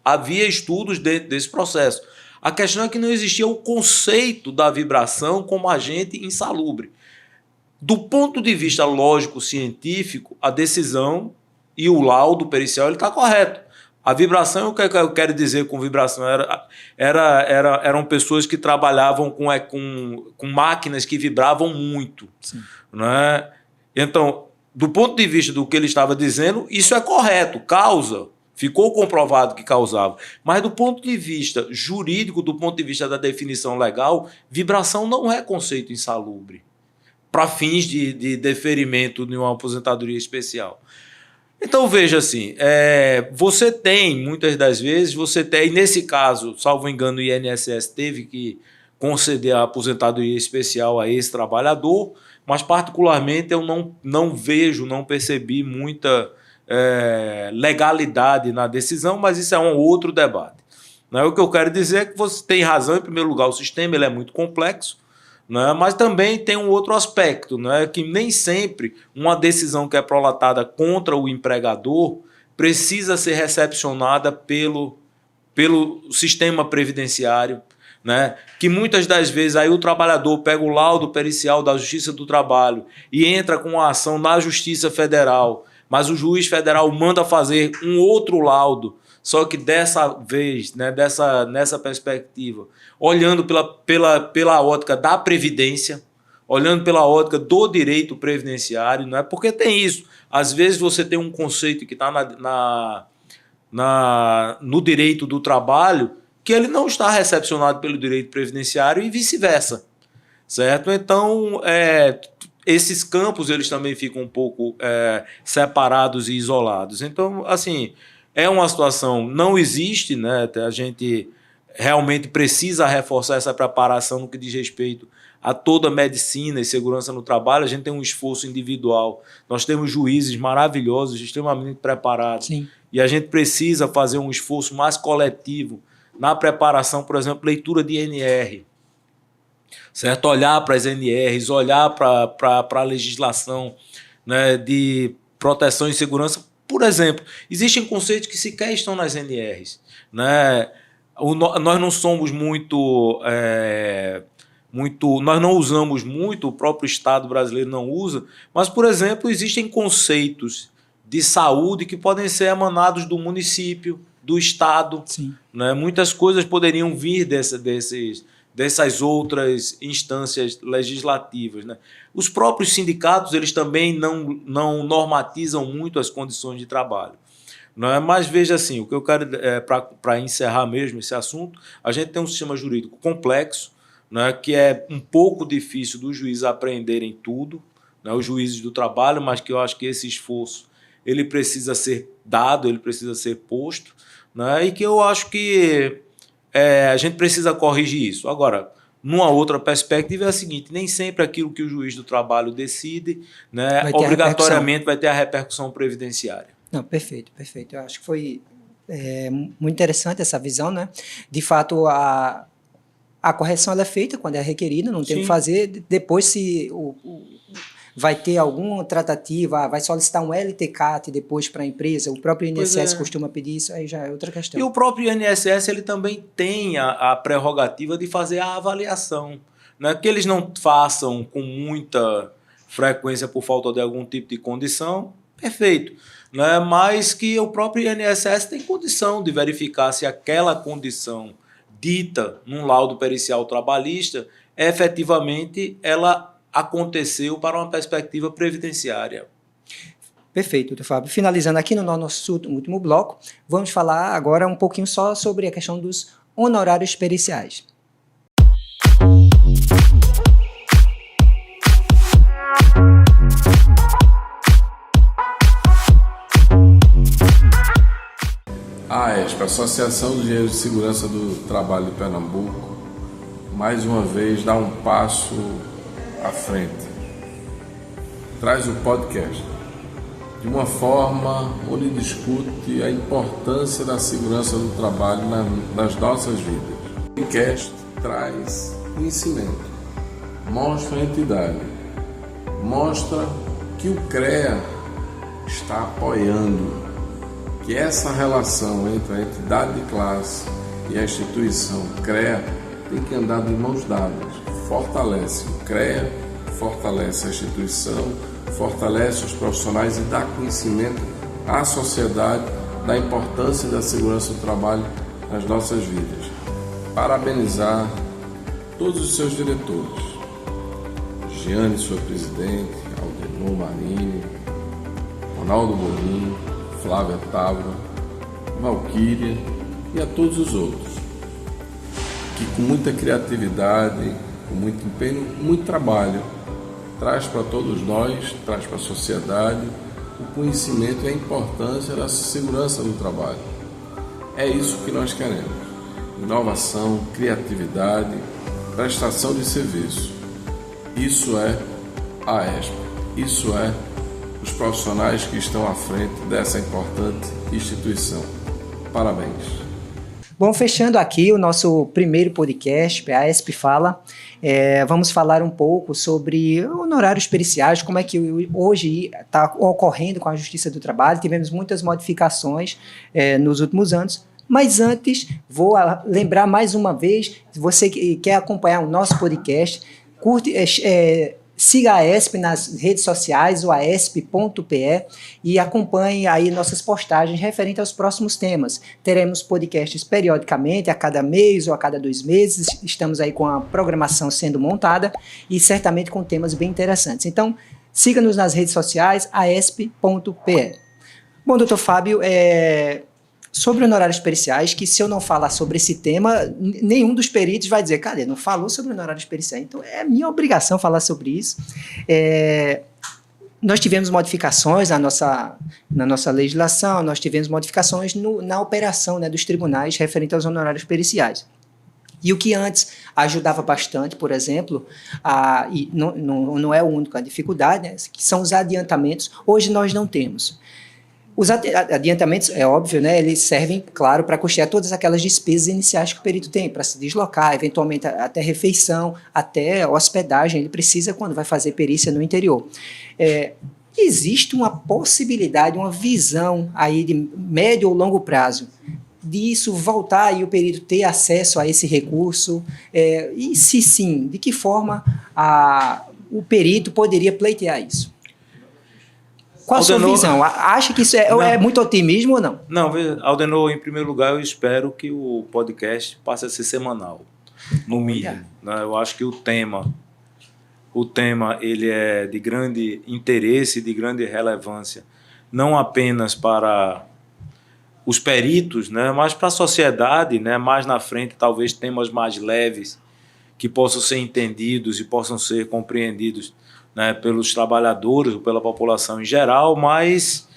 havia estudos dentro desse processo. A questão é que não existia o conceito da vibração como agente insalubre. Do ponto de vista lógico-científico, a decisão e o laudo pericial está correto. A vibração, o que eu quero dizer com vibração, eram pessoas que trabalhavam com máquinas que vibravam muito. Né? Então, do ponto de vista do que ele estava dizendo, isso é correto, causa, ficou comprovado que causava. Mas do ponto de vista jurídico, do ponto de vista da definição legal, vibração não é conceito insalubre para fins de deferimento de uma aposentadoria especial. Então, veja assim, você tem, muitas das vezes, e nesse caso, salvo engano, o INSS teve que conceder a aposentadoria especial a esse trabalhador, mas particularmente eu não vejo, não percebi muita legalidade na decisão, mas isso é um outro debate. O que eu quero dizer é que você tem razão, em primeiro lugar, o sistema ele é muito complexo, né? Mas também tem um outro aspecto, né? Que nem sempre uma decisão que é prolatada contra o empregador precisa ser recepcionada pelo sistema previdenciário, né? Que muitas das vezes aí o trabalhador pega o laudo pericial da Justiça do Trabalho e entra com uma ação na Justiça Federal, mas o juiz federal manda fazer um outro laudo, só que dessa vez, né, nessa perspectiva, olhando pela ótica da Previdência, olhando pela ótica do direito previdenciário, não é? Porque tem isso. Às vezes você tem um conceito que está no direito do trabalho que ele não está recepcionado pelo direito previdenciário e vice-versa, certo? Então, esses campos eles também ficam um pouco separados e isolados. Então, assim, é uma situação, não existe, né? A gente realmente precisa reforçar essa preparação no que diz respeito a toda a medicina e segurança no trabalho. A gente tem um esforço individual, nós temos juízes maravilhosos, extremamente preparados. Sim. E a gente precisa fazer um esforço mais coletivo na preparação, por exemplo, leitura de NR, certo? Olhar para as NRs, olhar para a legislação, né, de proteção e segurança. Por exemplo, existem conceitos que sequer estão nas NRs, né? Nós não somos nós não usamos muito, o próprio Estado brasileiro não usa, mas, por exemplo, existem conceitos de saúde que podem ser emanados do município, do Estado. Sim. Né? Muitas coisas poderiam vir dessas outras instâncias legislativas. Né? Os próprios sindicatos, eles também não normatizam muito as condições de trabalho. Não é? Mas veja assim, o que eu quero, para encerrar mesmo esse assunto, a gente tem um sistema jurídico complexo, né, que é um pouco difícil dos juízes aprenderem tudo, né, os juízes do trabalho, mas que eu acho que esse esforço ele precisa ser dado, ele precisa ser posto, né, e que eu acho que a gente precisa corrigir isso. Agora, numa outra perspectiva é a seguinte, nem sempre aquilo que o juiz do trabalho decide, né, obrigatoriamente vai ter a repercussão previdenciária. Não, perfeito, perfeito. Eu acho que foi muito interessante essa visão, né? De fato, a correção ela é feita quando é requerida, não tem o que fazer. Depois, se vai ter alguma tratativa, vai solicitar um LTCAT depois para a empresa, o próprio INSS costuma pedir isso, aí já é outra questão. E o próprio INSS ele também tem a prerrogativa de fazer a avaliação. Não é que eles não façam com muita frequência por falta de algum tipo de condição, perfeito. Né? Mas que o próprio INSS tem condição de verificar se aquela condição dita num laudo pericial trabalhista, efetivamente ela aconteceu para uma perspectiva previdenciária. Perfeito, doutor Fábio. Finalizando aqui no nosso último bloco, vamos falar agora um pouquinho só sobre a questão dos honorários periciais. A AESP, Associação dos Engenheiros de Segurança do Trabalho de Pernambuco, mais uma vez dá um passo à frente. Traz o podcast de uma forma onde discute a importância da segurança do trabalho nas nossas vidas. O podcast traz conhecimento, mostra a entidade, mostra que o CREA está apoiando, que essa relação entre a entidade de classe e a instituição CREA tem que andar de mãos dadas. Fortalece o CREA, fortalece a instituição, fortalece os profissionais e dá conhecimento à sociedade da importância da segurança do trabalho nas nossas vidas. Parabenizar todos os seus diretores, Giane, sua presidente, Aldenor Marinho, Ronaldo Bolinho, Flávia Távora, Valquíria e a todos os outros, que com muita criatividade, com muito empenho, com muito trabalho, traz para todos nós, traz para a sociedade o conhecimento e a importância da segurança do trabalho. É isso que nós queremos: inovação, criatividade, prestação de serviço. Isso é a AESP, isso é os profissionais que estão à frente dessa importante instituição. Parabéns. Bom, fechando aqui o nosso primeiro podcast, a AESP Fala, vamos falar um pouco sobre honorários periciais, como é que hoje está ocorrendo com a Justiça do Trabalho. Tivemos muitas modificações nos últimos anos, mas antes vou lembrar mais uma vez, se você quer acompanhar o nosso podcast, curte, siga a AESP nas redes sociais, o aesp.pe, e acompanhe aí nossas postagens referentes aos próximos temas. Teremos podcasts periodicamente, a cada mês ou a cada 2 meses. Estamos aí com a programação sendo montada e certamente com temas bem interessantes. Então, siga-nos nas redes sociais, aesp.pe. Bom, doutor Fábio, sobre honorários periciais, que se eu não falar sobre esse tema, nenhum dos peritos vai dizer, cadê, não falou sobre honorários periciais. Então, é minha obrigação falar sobre isso. Nós tivemos modificações na nossa legislação, nós tivemos modificações na operação, né, dos tribunais referente aos honorários periciais. E o que antes ajudava bastante, por exemplo, e não é o único a dificuldade, né, que são os adiantamentos, hoje nós não temos. Os adiantamentos, é óbvio, né, eles servem, claro, para custear todas aquelas despesas iniciais que o perito tem, para se deslocar, eventualmente até refeição, até hospedagem, ele precisa quando vai fazer perícia no interior. Existe uma possibilidade, uma visão aí de médio ou longo prazo disso voltar e o perito ter acesso a esse recurso? E se sim, de que forma o perito poderia pleitear isso? Qual a sua visão? Acha que isso é muito otimismo ou não? Não, Aldenor, em primeiro lugar, eu espero que o podcast passe a ser semanal, no mínimo. Né? Eu acho que o tema ele é de grande interesse, de grande relevância, não apenas para os peritos, né, mas para a sociedade, né, mais na frente, talvez temas mais leves que possam ser entendidos e possam ser compreendidos, né, pelos trabalhadores ou pela população em geral, mas,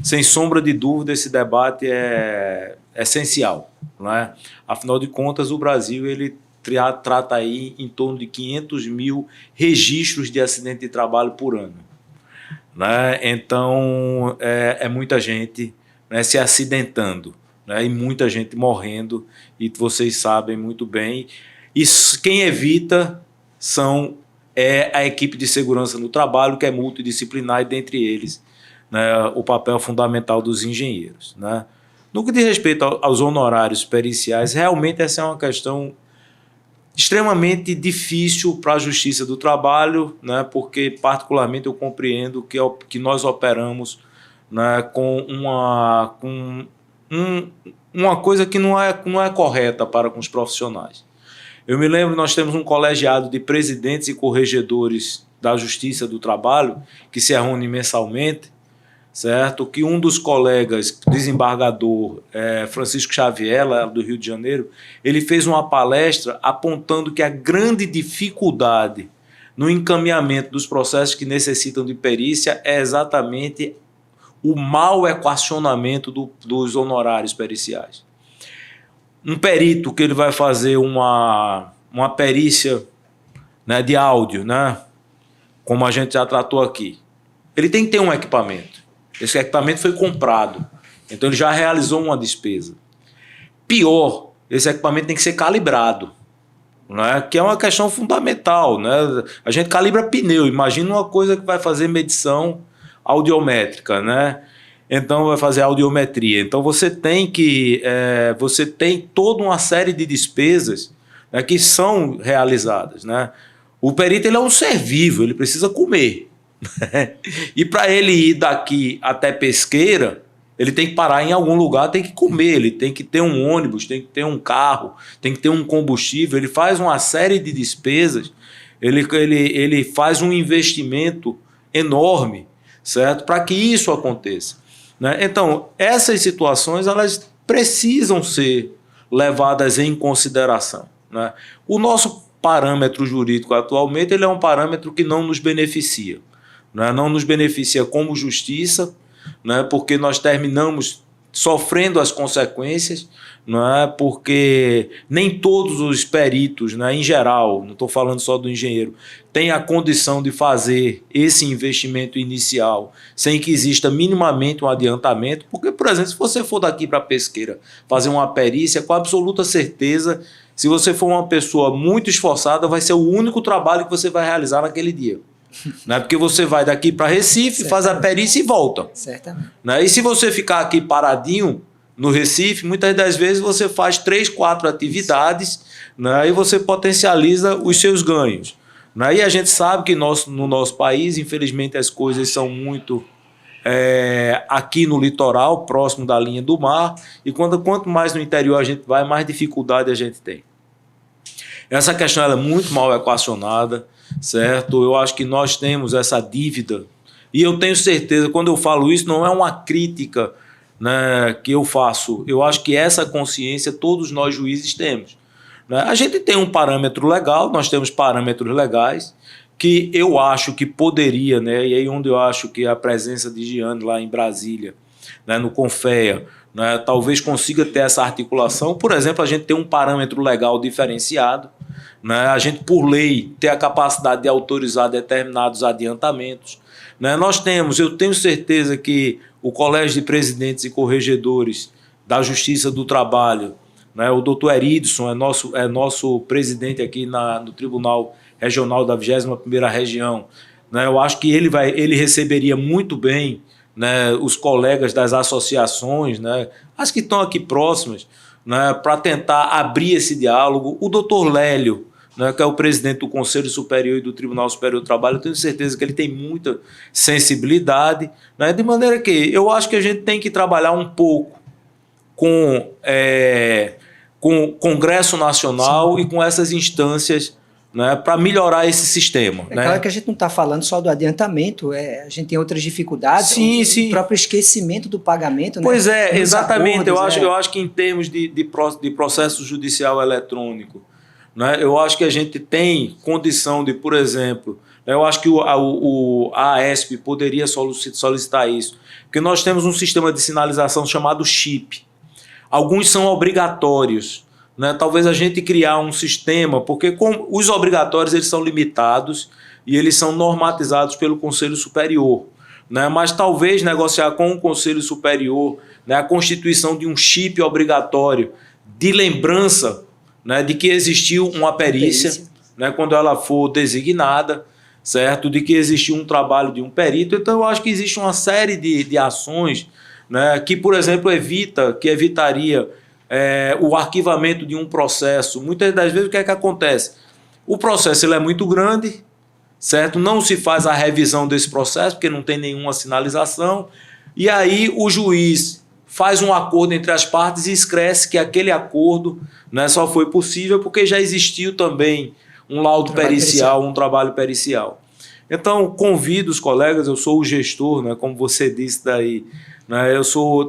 sem sombra de dúvida, esse debate é essencial. Né? Afinal de contas, o Brasil ele trata aí em torno de 500 mil registros de acidente de trabalho por ano. Né? Então, é muita gente, né, se acidentando, né, e muita gente morrendo, e vocês sabem muito bem. E quem evita é a equipe de segurança no trabalho, que é multidisciplinar, e dentre eles, né, o papel fundamental dos engenheiros. Né? No que diz respeito aos honorários periciais, realmente essa é uma questão extremamente difícil para a Justiça do Trabalho, né, porque particularmente eu compreendo que nós operamos, né, com uma coisa que não é correta para com os profissionais. Eu me lembro, nós temos um colegiado de presidentes e corregedores da Justiça do Trabalho, que se reúne mensalmente, certo? Que um dos colegas, desembargador Francisco Xavier, lá do Rio de Janeiro, ele fez uma palestra apontando que a grande dificuldade no encaminhamento dos processos que necessitam de perícia é exatamente o mau equacionamento dos honorários periciais. Um perito que ele vai fazer uma perícia, né, de áudio, né, como a gente já tratou aqui, ele tem que ter um equipamento. Esse equipamento foi comprado, então ele já realizou uma despesa. Pior, esse equipamento tem que ser calibrado, né, que é uma questão fundamental. Né? A gente calibra pneu, imagina uma coisa que vai fazer medição audiométrica, né? Então vai fazer audiometria. Então você tem toda uma série de despesas, né, que são realizadas. Né? O perito ele é um ser vivo, ele precisa comer. Né? E para ele ir daqui até Pesqueira, ele tem que parar em algum lugar, tem que comer, ele tem que ter um ônibus, tem que ter um carro, tem que ter um combustível, ele faz uma série de despesas, ele faz um investimento enorme, certo? Para que isso aconteça. Né? Então, essas situações elas precisam ser levadas em consideração. Né? O nosso parâmetro jurídico atualmente ele é um parâmetro que não nos beneficia. Né? Não nos beneficia como justiça, né? Porque nós terminamos sofrendo as consequências, né? Porque nem todos os peritos, né, em geral, não estou falando só do engenheiro, têm a condição de fazer esse investimento inicial sem que exista minimamente um adiantamento, porque, por exemplo, se você for daqui para Pesqueira fazer uma perícia, com absoluta certeza, se você for uma pessoa muito esforçada, vai ser o único trabalho que você vai realizar naquele dia. Né? Porque você vai daqui para Recife, faz a perícia e volta. Certamente. Né? E se você ficar aqui paradinho no Recife, muitas das vezes você faz 3, 4 atividades, né? E você potencializa os seus ganhos. Né? E a gente sabe que no nosso país, infelizmente, as coisas são muito aqui no litoral, próximo da linha do mar, e quanto mais no interior a gente vai, mais dificuldade a gente tem. Essa questão ela é muito mal equacionada, certo? Eu acho que nós temos essa dívida, e eu tenho certeza, quando eu falo isso, não é uma crítica, né, que eu faço. Eu acho que essa consciência todos nós juízes temos. Né? A gente tem um parâmetro legal, nós temos parâmetros legais, que eu acho que poderia, né, e aí onde eu acho que a presença de Giane lá em Brasília, né, no Confea, né, talvez consiga ter essa articulação. Por exemplo, a gente tem um parâmetro legal diferenciado, né, a gente, por lei, tem a capacidade de autorizar determinados adiantamentos. Né, eu tenho certeza que o Colégio de Presidentes e Corregedores da Justiça do Trabalho, né? O doutor Eridson é nosso presidente aqui no Tribunal Regional da 21ª Região. Né? Eu acho que ele receberia muito bem, né, os colegas das associações, né, as que estão aqui próximas, né, para tentar abrir esse diálogo. O doutor Lélio, né, que é o presidente do Conselho Superior e do Tribunal Superior do Trabalho, eu tenho certeza que ele tem muita sensibilidade, né, de maneira que eu acho que a gente tem que trabalhar um pouco com o Congresso Nacional. Sim. E com essas instâncias, né, para melhorar esse sistema. É claro que a gente não está falando só do adiantamento, a gente tem outras dificuldades, sim, sim. O próprio esquecimento do pagamento. Pois né? Exatamente. Acordos, eu acho que em termos de processo judicial eletrônico, né, eu acho que a gente tem condição de, por exemplo, eu acho que a AESP poderia solicitar isso, porque nós temos um sistema de sinalização chamado CHIP. Alguns são obrigatórios. Né? Talvez a gente criar um sistema, porque os obrigatórios eles são limitados e eles são normatizados pelo Conselho Superior. Né? Mas talvez negociar com o Conselho Superior, né, a constituição de um chip obrigatório de lembrança, né, de que existiu uma perícia, né, quando ela for designada, certo? De que existiu um trabalho de um perito. Então eu acho que existe uma série de ações, né, que, por exemplo, evitaria o arquivamento de um processo. Muitas das vezes o que é que acontece? O processo ele é muito grande, certo? Não se faz a revisão desse processo porque não tem nenhuma sinalização, e aí o juiz faz um acordo entre as partes e escreve que aquele acordo, né, só foi possível porque já existiu também um laudo pericial, um trabalho pericial. Então, convido os colegas, eu sou o gestor, né, como você disse daí, né,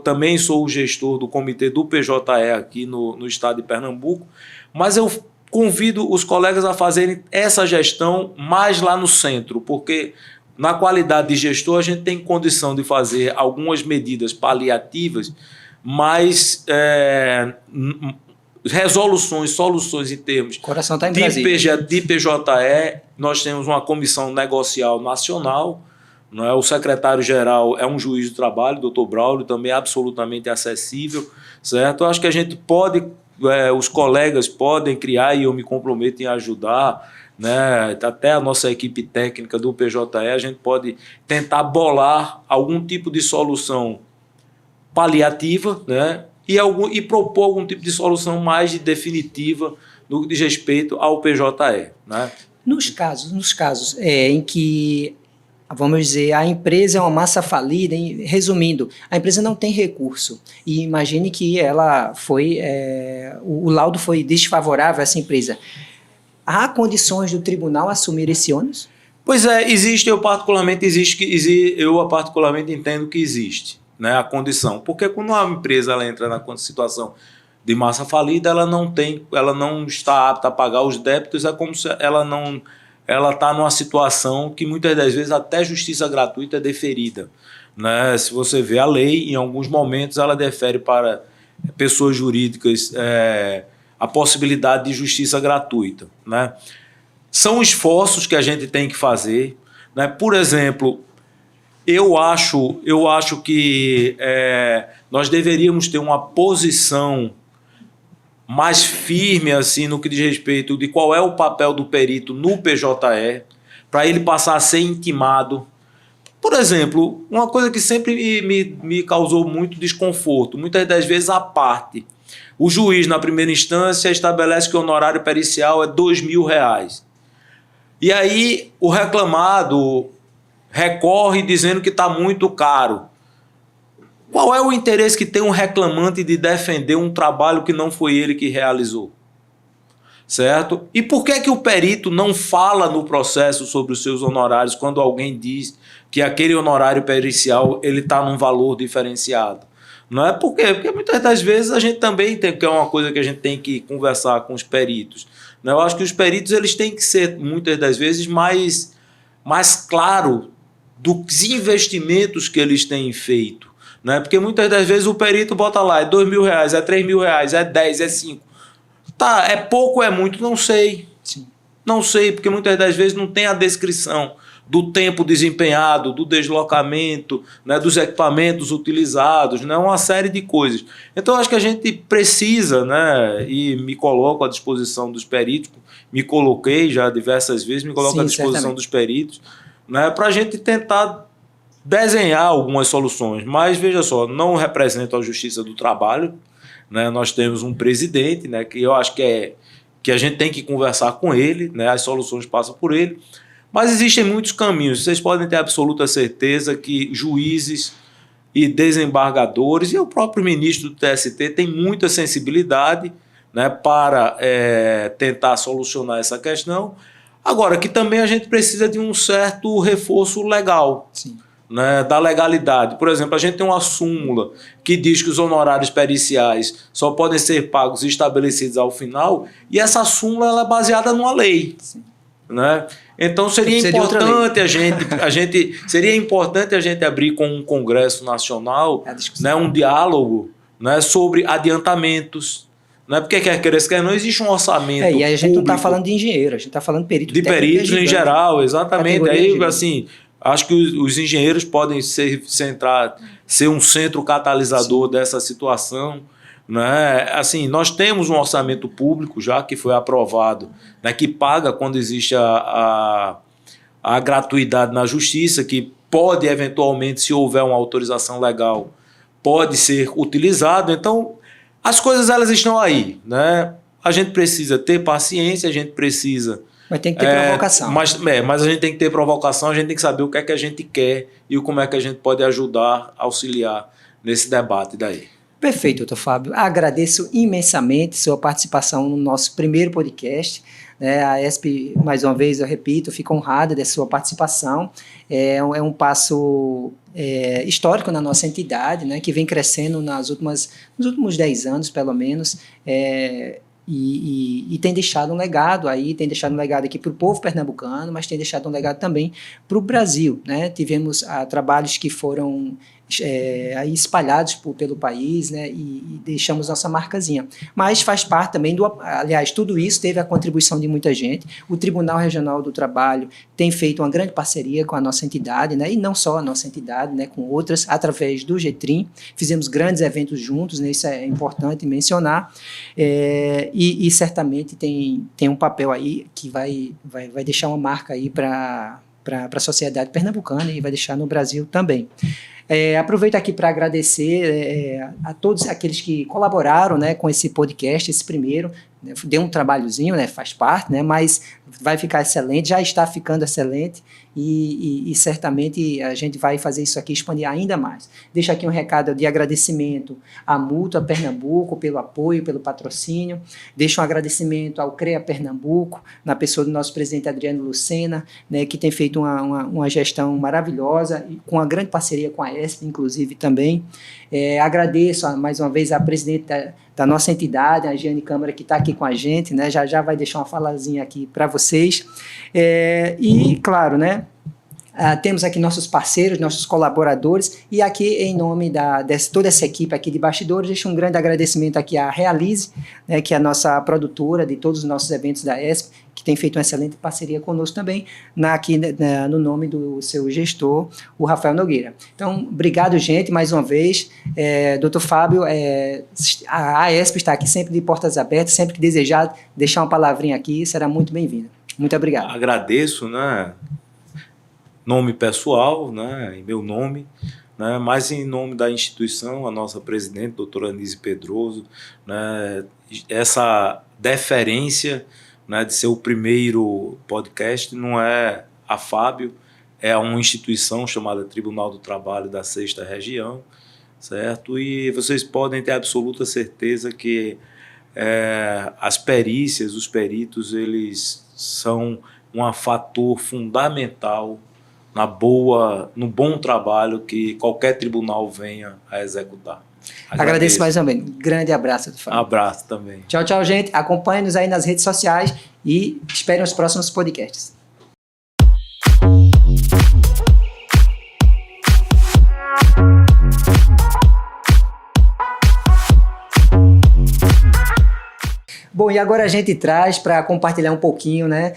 também sou o gestor do comitê do PJE aqui no estado de Pernambuco, mas eu convido os colegas a fazerem essa gestão mais lá no centro, porque na qualidade de gestor a gente tem condição de fazer algumas medidas paliativas, mas soluções em termos de PJE, nós temos uma comissão negocial nacional, não é? O secretário-geral é um juiz do trabalho, o doutor Braulio, também é absolutamente acessível, certo? Eu acho que a gente pode, os colegas podem criar, e eu me comprometo em ajudar, né? Até a nossa equipe técnica do PJE, a gente pode tentar bolar algum tipo de solução paliativa, né? E propor algum tipo de solução mais definitiva no que diz respeito ao PJE. Né? Nos casos em que, vamos dizer, a empresa é uma massa falida, resumindo, a empresa não tem recurso, e imagine que ela o laudo foi desfavorável a essa empresa. Há condições do tribunal assumir esse ônus? Pois eu particularmente entendo que existe, né, a condição, porque quando uma empresa ela entra na situação de massa falida, ela não está apta a pagar os débitos, é como se ela está numa situação que muitas das vezes até justiça gratuita é deferida. Né? Se você vê a lei, em alguns momentos ela defere para pessoas jurídicas a possibilidade de justiça gratuita. Né? São esforços que a gente tem que fazer. Né? Por exemplo, eu acho que nós deveríamos ter uma posição mais firme assim, no que diz respeito de qual é o papel do perito no PJE, para ele passar a ser intimado. Por exemplo, uma coisa que sempre me causou muito desconforto, muitas das vezes a parte. O juiz, na primeira instância, estabelece que o honorário pericial é R$2.000. E aí o reclamado recorre dizendo que está muito caro. Qual é o interesse que tem um reclamante de defender um trabalho que não foi ele que realizou? Certo? E por que o perito não fala no processo sobre os seus honorários quando alguém diz que aquele honorário pericial está num valor diferenciado? Não é por quê? Porque muitas das vezes a gente também tem, que é uma coisa que a gente tem que conversar com os peritos. Eu acho que os peritos eles têm que ser, muitas das vezes, mais claro dos investimentos que eles têm feito. Né? Porque muitas das vezes o perito bota lá, é R$2.000, é R$3.000, é 10, é 5. Tá, é pouco ou é muito? Não sei. Sim. Não sei, porque muitas das vezes não tem a descrição do tempo desempenhado, do deslocamento, né, dos equipamentos utilizados, né, uma série de coisas. Então, acho que a gente precisa, né, e me coloco à disposição dos peritos, me coloquei já diversas vezes, me coloco à disposição certamente. dos peritos, né, para a gente tentar desenhar algumas soluções. Mas, veja só, não represento a Justiça do Trabalho, né, nós temos um presidente, né, que eu acho que a gente tem que conversar com ele, né, as soluções passam por ele. Mas existem muitos caminhos. Vocês podem ter absoluta certeza que juízes e desembargadores e o próprio ministro do TST tem muita sensibilidade, né, para tentar solucionar essa questão. Agora, que também a gente precisa de um certo reforço legal. Sim. Né, da legalidade. Por exemplo, a gente tem uma súmula que diz que os honorários periciais só podem ser pagos e estabelecidos ao final, e essa súmula ela é baseada numa lei. Sim. Né? Então seria importante seria importante a gente abrir com um Congresso Nacional, né, um diálogo, né, sobre adiantamentos. Né? Porque quer querer, não existe um orçamento e aí a gente público, não está falando de engenheiro, a gente está falando de peritos em geral, exatamente. Aí, assim, acho que os engenheiros podem ser um centro catalisador dessa situação. Né? Assim, nós temos um orçamento público já que foi aprovado, né, que paga quando existe a gratuidade na justiça, que pode eventualmente, se houver uma autorização legal, pode ser utilizado. Então, as coisas elas estão aí. Né? A gente precisa ter paciência, a gente precisa... Mas tem que ter provocação. Mas a gente tem que ter provocação, a gente tem que saber o que é que a gente quer e como é que a gente pode ajudar, auxiliar nesse debate daí. Perfeito, doutor Fábio. Agradeço imensamente sua participação no nosso primeiro podcast. A ESP, mais uma vez, eu repito, fico honrada da sua participação. É um passo histórico na nossa entidade, né, que vem crescendo nos últimos 10 anos, pelo menos, e tem deixado um legado aí, tem deixado um legado aqui para o povo pernambucano, mas tem deixado um legado também para o Brasil. Né? Tivemos trabalhos que foram aí espalhados pelo país, né, e deixamos nossa marcazinha. Mas faz parte também aliás, tudo isso teve a contribuição de muita gente. O Tribunal Regional do Trabalho tem feito uma grande parceria com a nossa entidade, né, e não só a nossa entidade, né, com outras, através do GTRIM. Fizemos grandes eventos juntos, né, isso é importante mencionar, e certamente tem um papel aí que vai deixar uma marca aí para a sociedade pernambucana e vai deixar no Brasil também. Aproveito aqui para agradecer a todos aqueles que colaboraram, né, com esse podcast, esse primeiro. Né, deu um trabalhozinho, né, faz parte, né, mas vai ficar excelente, já está ficando excelente e certamente a gente vai fazer isso aqui expandir ainda mais. Deixo aqui um recado de agradecimento à Mútua Pernambuco pelo apoio, pelo patrocínio. Deixo um agradecimento ao CREA Pernambuco, na pessoa do nosso presidente Adriano Lucena, né, que tem feito uma gestão maravilhosa, com uma grande parceria com a ESP, inclusive, também. Agradeço mais uma vez a presidente da nossa entidade, a Giane Câmara, que está aqui com a gente, né, já vai deixar uma falazinha aqui para vocês. E, claro, né, temos aqui nossos parceiros, nossos colaboradores, e aqui, em nome de toda essa equipe aqui de bastidores, deixo um grande agradecimento aqui à Realize, né, que é a nossa produtora de todos os nossos eventos da ESP, que tem feito uma excelente parceria conosco também, aqui no nome do seu gestor, o Rafael Nogueira. Então, obrigado, gente, mais uma vez. Doutor Fábio, a ESP está aqui sempre de portas abertas, sempre que desejar deixar uma palavrinha aqui, será muito bem-vinda. Muito obrigado. Agradeço, né? Nome pessoal, né? Em meu nome, né? Mas em nome da instituição, a nossa presidente, doutora Anise Pedroso, né? Essa deferência, né, de ser o primeiro podcast não é a Fábio, é uma instituição chamada Tribunal do Trabalho da 6ª Região, certo? E vocês podem ter absoluta certeza que as perícias, os peritos, eles são um fator fundamental no bom trabalho que qualquer tribunal venha a executar. Agradeço mais uma vez. Grande abraço. Abraço também. Tchau, tchau, gente. Acompanhe-nos aí nas redes sociais e esperem os próximos podcasts. Bom, e agora a gente traz para compartilhar um pouquinho, né,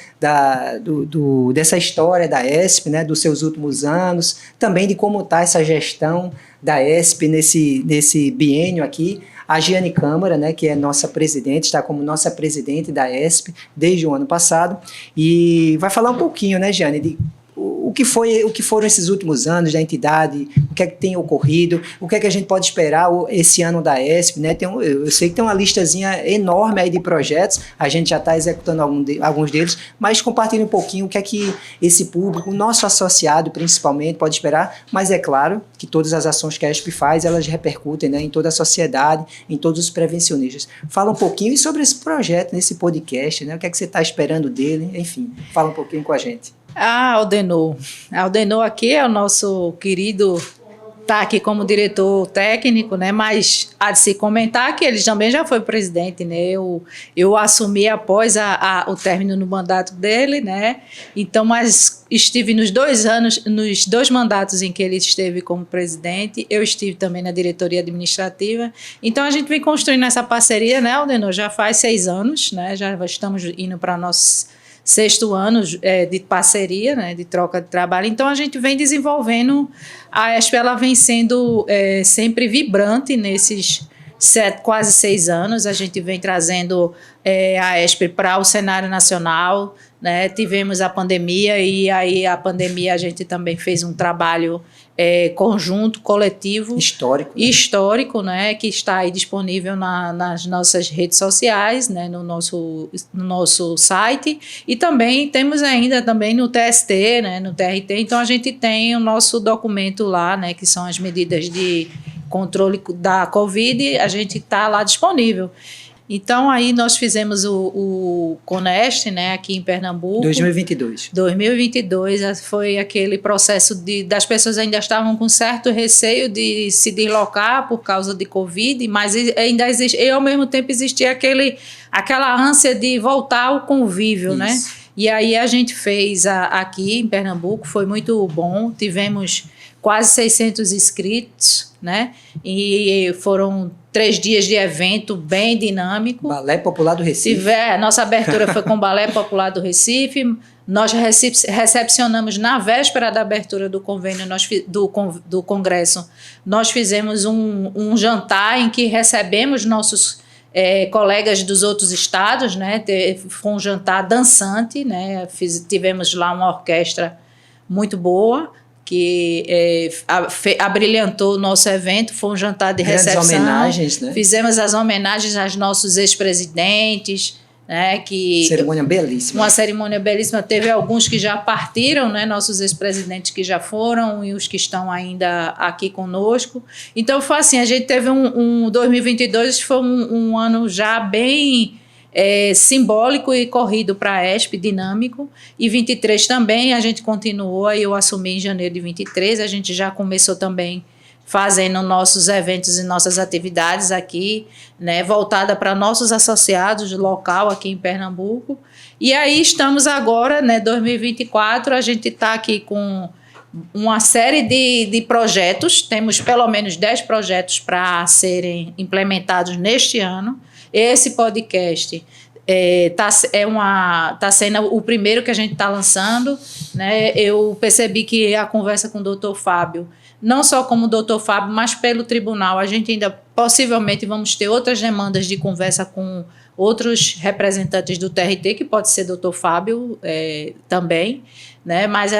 dessa história da ESP, né, dos seus últimos anos, também de como está essa gestão da ESP nesse biênio aqui. A Giane Câmara, né, que é nossa presidente, está como nossa presidente da ESP desde o ano passado, e vai falar um pouquinho, né, Giane, de o que foram esses últimos anos da entidade, o que é que tem ocorrido, o que é que a gente pode esperar esse ano da ESP, né? Eu sei que tem uma listazinha enorme aí de projetos, a gente já está executando alguns deles, mas compartilhe um pouquinho o que é que esse público, o nosso associado principalmente, pode esperar, mas é claro que todas as ações que a ESP faz, elas repercutem, né, em toda a sociedade, em todos os prevencionistas. Fala um pouquinho sobre esse projeto, nesse podcast, né? O que é que você está esperando dele, enfim, fala um pouquinho com a gente. Aldenor aqui é o nosso querido, está aqui como diretor técnico, né? Mas há de se comentar que ele também já foi presidente, né? Eu assumi após o término do mandato dele, né? Então, mas estive nos 2 anos, nos 2 mandatos em que ele esteve como presidente, eu estive também na diretoria administrativa. Então, a gente vem construindo essa parceria, né, Aldenor? Já faz 6 anos, né? Já estamos indo para nossos 6º ano de parceria, né, de troca de trabalho. Então, a gente vem desenvolvendo, a ESP ela vem sendo sempre vibrante nesses quase 6 anos. A gente vem trazendo a ESP para o cenário nacional, né? Tivemos a pandemia e aí a pandemia a gente também fez um trabalho conjunto, coletivo. Histórico, né? Que está aí disponível nas nossas redes sociais, né? No nosso site, e também temos ainda também no TST, né? No TRT. Então a gente tem o nosso documento lá, né? Que são as medidas de controle da Covid, a gente está lá disponível. Então, aí nós fizemos o Coneste, né, aqui em Pernambuco. 2022 foi aquele processo das pessoas ainda estavam com certo receio de se deslocar por causa de Covid, mas ainda existe, e ao mesmo tempo existia aquela ânsia de voltar ao convívio, né? E aí a gente fez aqui em Pernambuco, foi muito bom, tivemos quase 600 inscritos, né? E foram 3 dias de evento bem dinâmico. Balé Popular do Recife. Nossa abertura foi com o Balé Popular do Recife. Nós recepcionamos na véspera da abertura do convênio, do congresso. Nós fizemos um jantar em que recebemos nossos colegas dos outros estados, né? Foi um jantar dançante, né? Tivemos lá uma orquestra muito boa, que abrilhantou o nosso evento. Foi um jantar de recepção. Grandes homenagens, né? Fizemos as homenagens aos nossos ex-presidentes, né? Cerimônia belíssima. Uma cerimônia belíssima. Teve alguns que já partiram, né? Nossos ex-presidentes que já foram e os que estão ainda aqui conosco. Então, foi assim, a gente teve 2022, foi um ano já bem simbólico e corrido para a ESP, dinâmico, e 23 também a gente continuou. Aí eu assumi em janeiro de 23, a gente já começou também fazendo nossos eventos e nossas atividades aqui, né, voltada para nossos associados local aqui em Pernambuco. E aí estamos agora, né, 2024, a gente está aqui com uma série de projetos, temos pelo menos 10 projetos para serem implementados neste ano. Esse podcast tá sendo o primeiro que a gente está lançando, né? Eu percebi que a conversa com o doutor Fábio, não só como doutor Fábio, mas pelo tribunal, a gente ainda possivelmente vamos ter outras demandas de conversa com outros representantes do TRT, que pode ser doutor Fábio também, né? Mas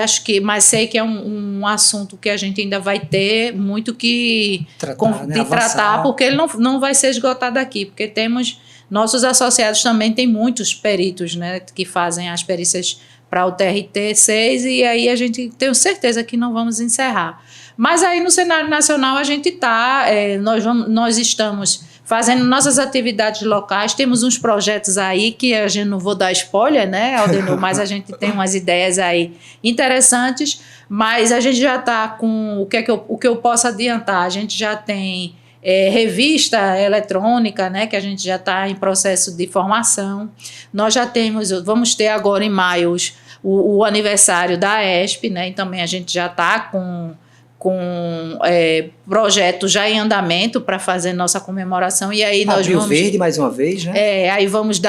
sei que é um assunto que a gente ainda vai ter muito que tratar, porque ele não vai ser esgotado aqui, porque nossos associados também têm muitos peritos, né, que fazem as perícias para o TRT-6, e aí a gente tem certeza que não vamos encerrar. Mas aí no cenário nacional a gente nós estamos fazendo nossas atividades locais, temos uns projetos aí que a gente não vou dar spoiler, né, Aldenor, mas a gente tem umas ideias aí interessantes, mas a gente já está com o que eu posso adiantar, a gente já tem revista eletrônica, né, que a gente já está em processo de formação. Nós já vamos ter agora em maio o aniversário da ESP, né, e também a gente já está com projetos já em andamento para fazer nossa comemoração. E aí nós Abril vamos... Verde, mais uma vez, né? aí vamos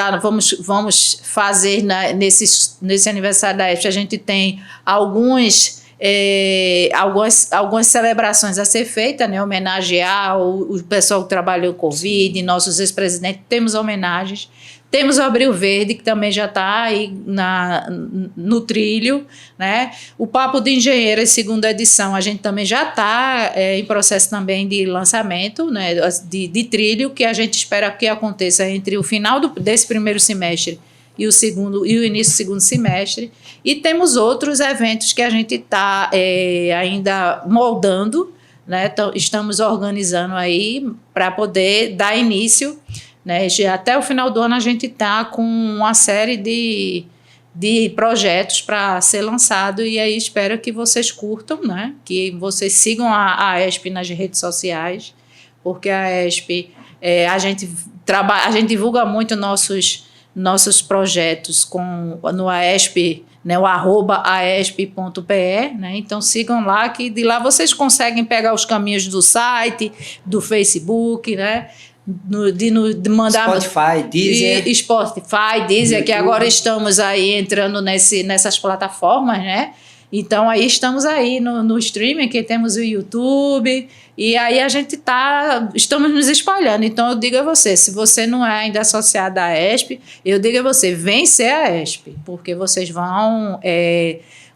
fazer nesse aniversário da ESP, a gente tem algumas celebrações a ser feitas, né? Homenagear o pessoal que trabalhou com Covid, nossos ex-presidentes, temos homenagens. Temos o Abril Verde, que também já está aí no trilho, né? O Papo de Engenheiro, segunda edição, a gente também já está em processo também de lançamento, né? De trilho, que a gente espera que aconteça entre o final desse primeiro semestre e o início do segundo semestre. E temos outros eventos que a gente está ainda moldando, né? Então, estamos organizando aí para poder dar início, né? Até o final do ano a gente está com uma série de projetos para ser lançado, e aí espero que vocês curtam, né? Que vocês sigam a ESP nas redes sociais, porque a ESP, a gente divulga muito nossos projetos no AESP, né, o @aesp.pe, né? Então sigam lá, que de lá vocês conseguem pegar os caminhos do site, do Facebook, né? De mandar Spotify, Deezer, que agora estamos aí entrando nessas plataformas, né? Então aí estamos aí no streaming, que temos o YouTube, e aí a gente estamos nos espalhando. Então eu digo a você, se você não é ainda associado à ESP, eu digo a você, vem ser a ESP, porque vocês vão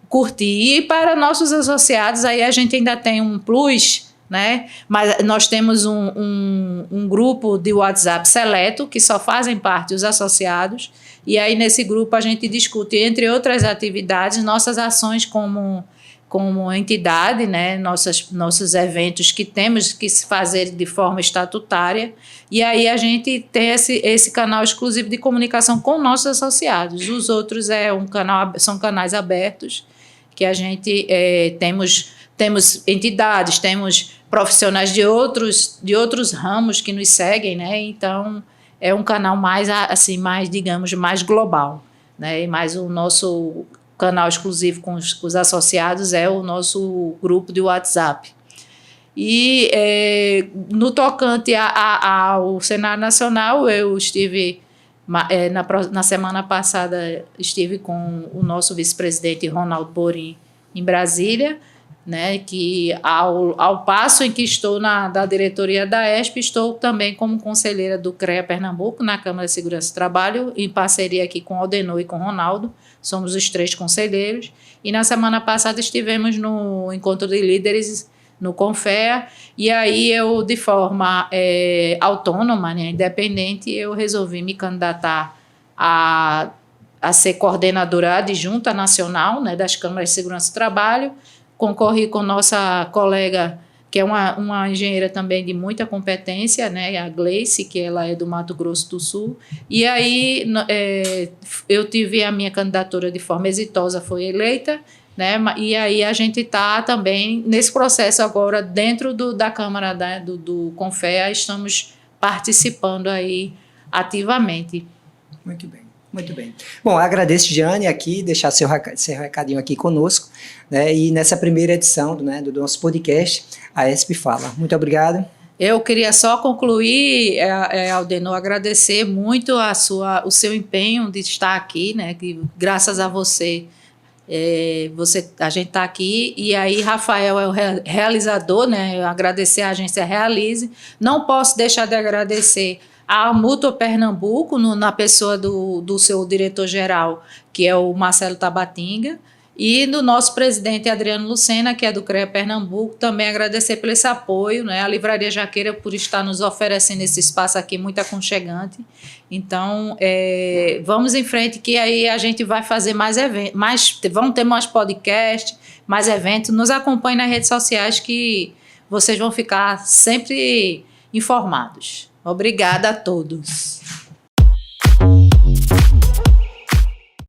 curtir. E para nossos associados, aí a gente ainda tem um plus, né? Mas nós temos um grupo de WhatsApp seleto, que só fazem parte os associados, e aí nesse grupo a gente discute, entre outras atividades, nossas ações como entidade, né? Nossos eventos que temos que se fazer de forma estatutária, e aí a gente tem esse canal exclusivo de comunicação com nossos associados. Os outros são canais abertos, que a gente temos entidades, temos profissionais de outros ramos que nos seguem, né? Então é um canal mais, digamos, mais global, né? E mais o nosso canal exclusivo com os associados é o nosso grupo de WhatsApp. E no tocante ao cenário nacional, eu estive na semana passada, estive com o nosso vice-presidente Ronaldo Borim em Brasília, né, que ao passo em que estou da diretoria da ESP, estou também como conselheira do CREA Pernambuco, na Câmara de Segurança e Trabalho, em parceria aqui com o Aldenor e com o Ronaldo, somos os 3 conselheiros, e na semana passada estivemos no encontro de líderes no CONFEA, e aí eu, de forma autônoma, né, independente, eu resolvi me candidatar a ser coordenadora adjunta nacional, né, das Câmaras de Segurança e Trabalho. Concorri com nossa colega, que é uma engenheira também de muita competência, né, a Gleice, que ela é do Mato Grosso do Sul. E aí eu tive a minha candidatura de forma exitosa, foi eleita, né, e aí a gente está também nesse processo agora, dentro da Câmara do CONFEA, estamos participando aí ativamente. Muito bem. Muito bem. Bom, agradeço, Jane, aqui, deixar seu recadinho aqui conosco, né, e nessa primeira edição do nosso podcast, a ESP Fala. Muito obrigado. Eu queria só concluir, Aldenor, agradecer muito o seu empenho de estar aqui, né, que graças a você, a gente está aqui, e aí Rafael é o realizador, né, agradecer a agência Realize. Não posso deixar de agradecer a Mútua Pernambuco, na pessoa do seu diretor-geral, que é o Marcelo Tabatinga, e do nosso presidente Adriano Lucena, que é do CREA Pernambuco, também agradecer por esse apoio, né? A Livraria Jaqueira por estar nos oferecendo esse espaço aqui muito aconchegante. Então, vamos em frente, que aí a gente vai fazer mais eventos, vamos ter mais podcasts, mais eventos. Nos acompanhe nas redes sociais, que vocês vão ficar sempre informados. Obrigada a todos.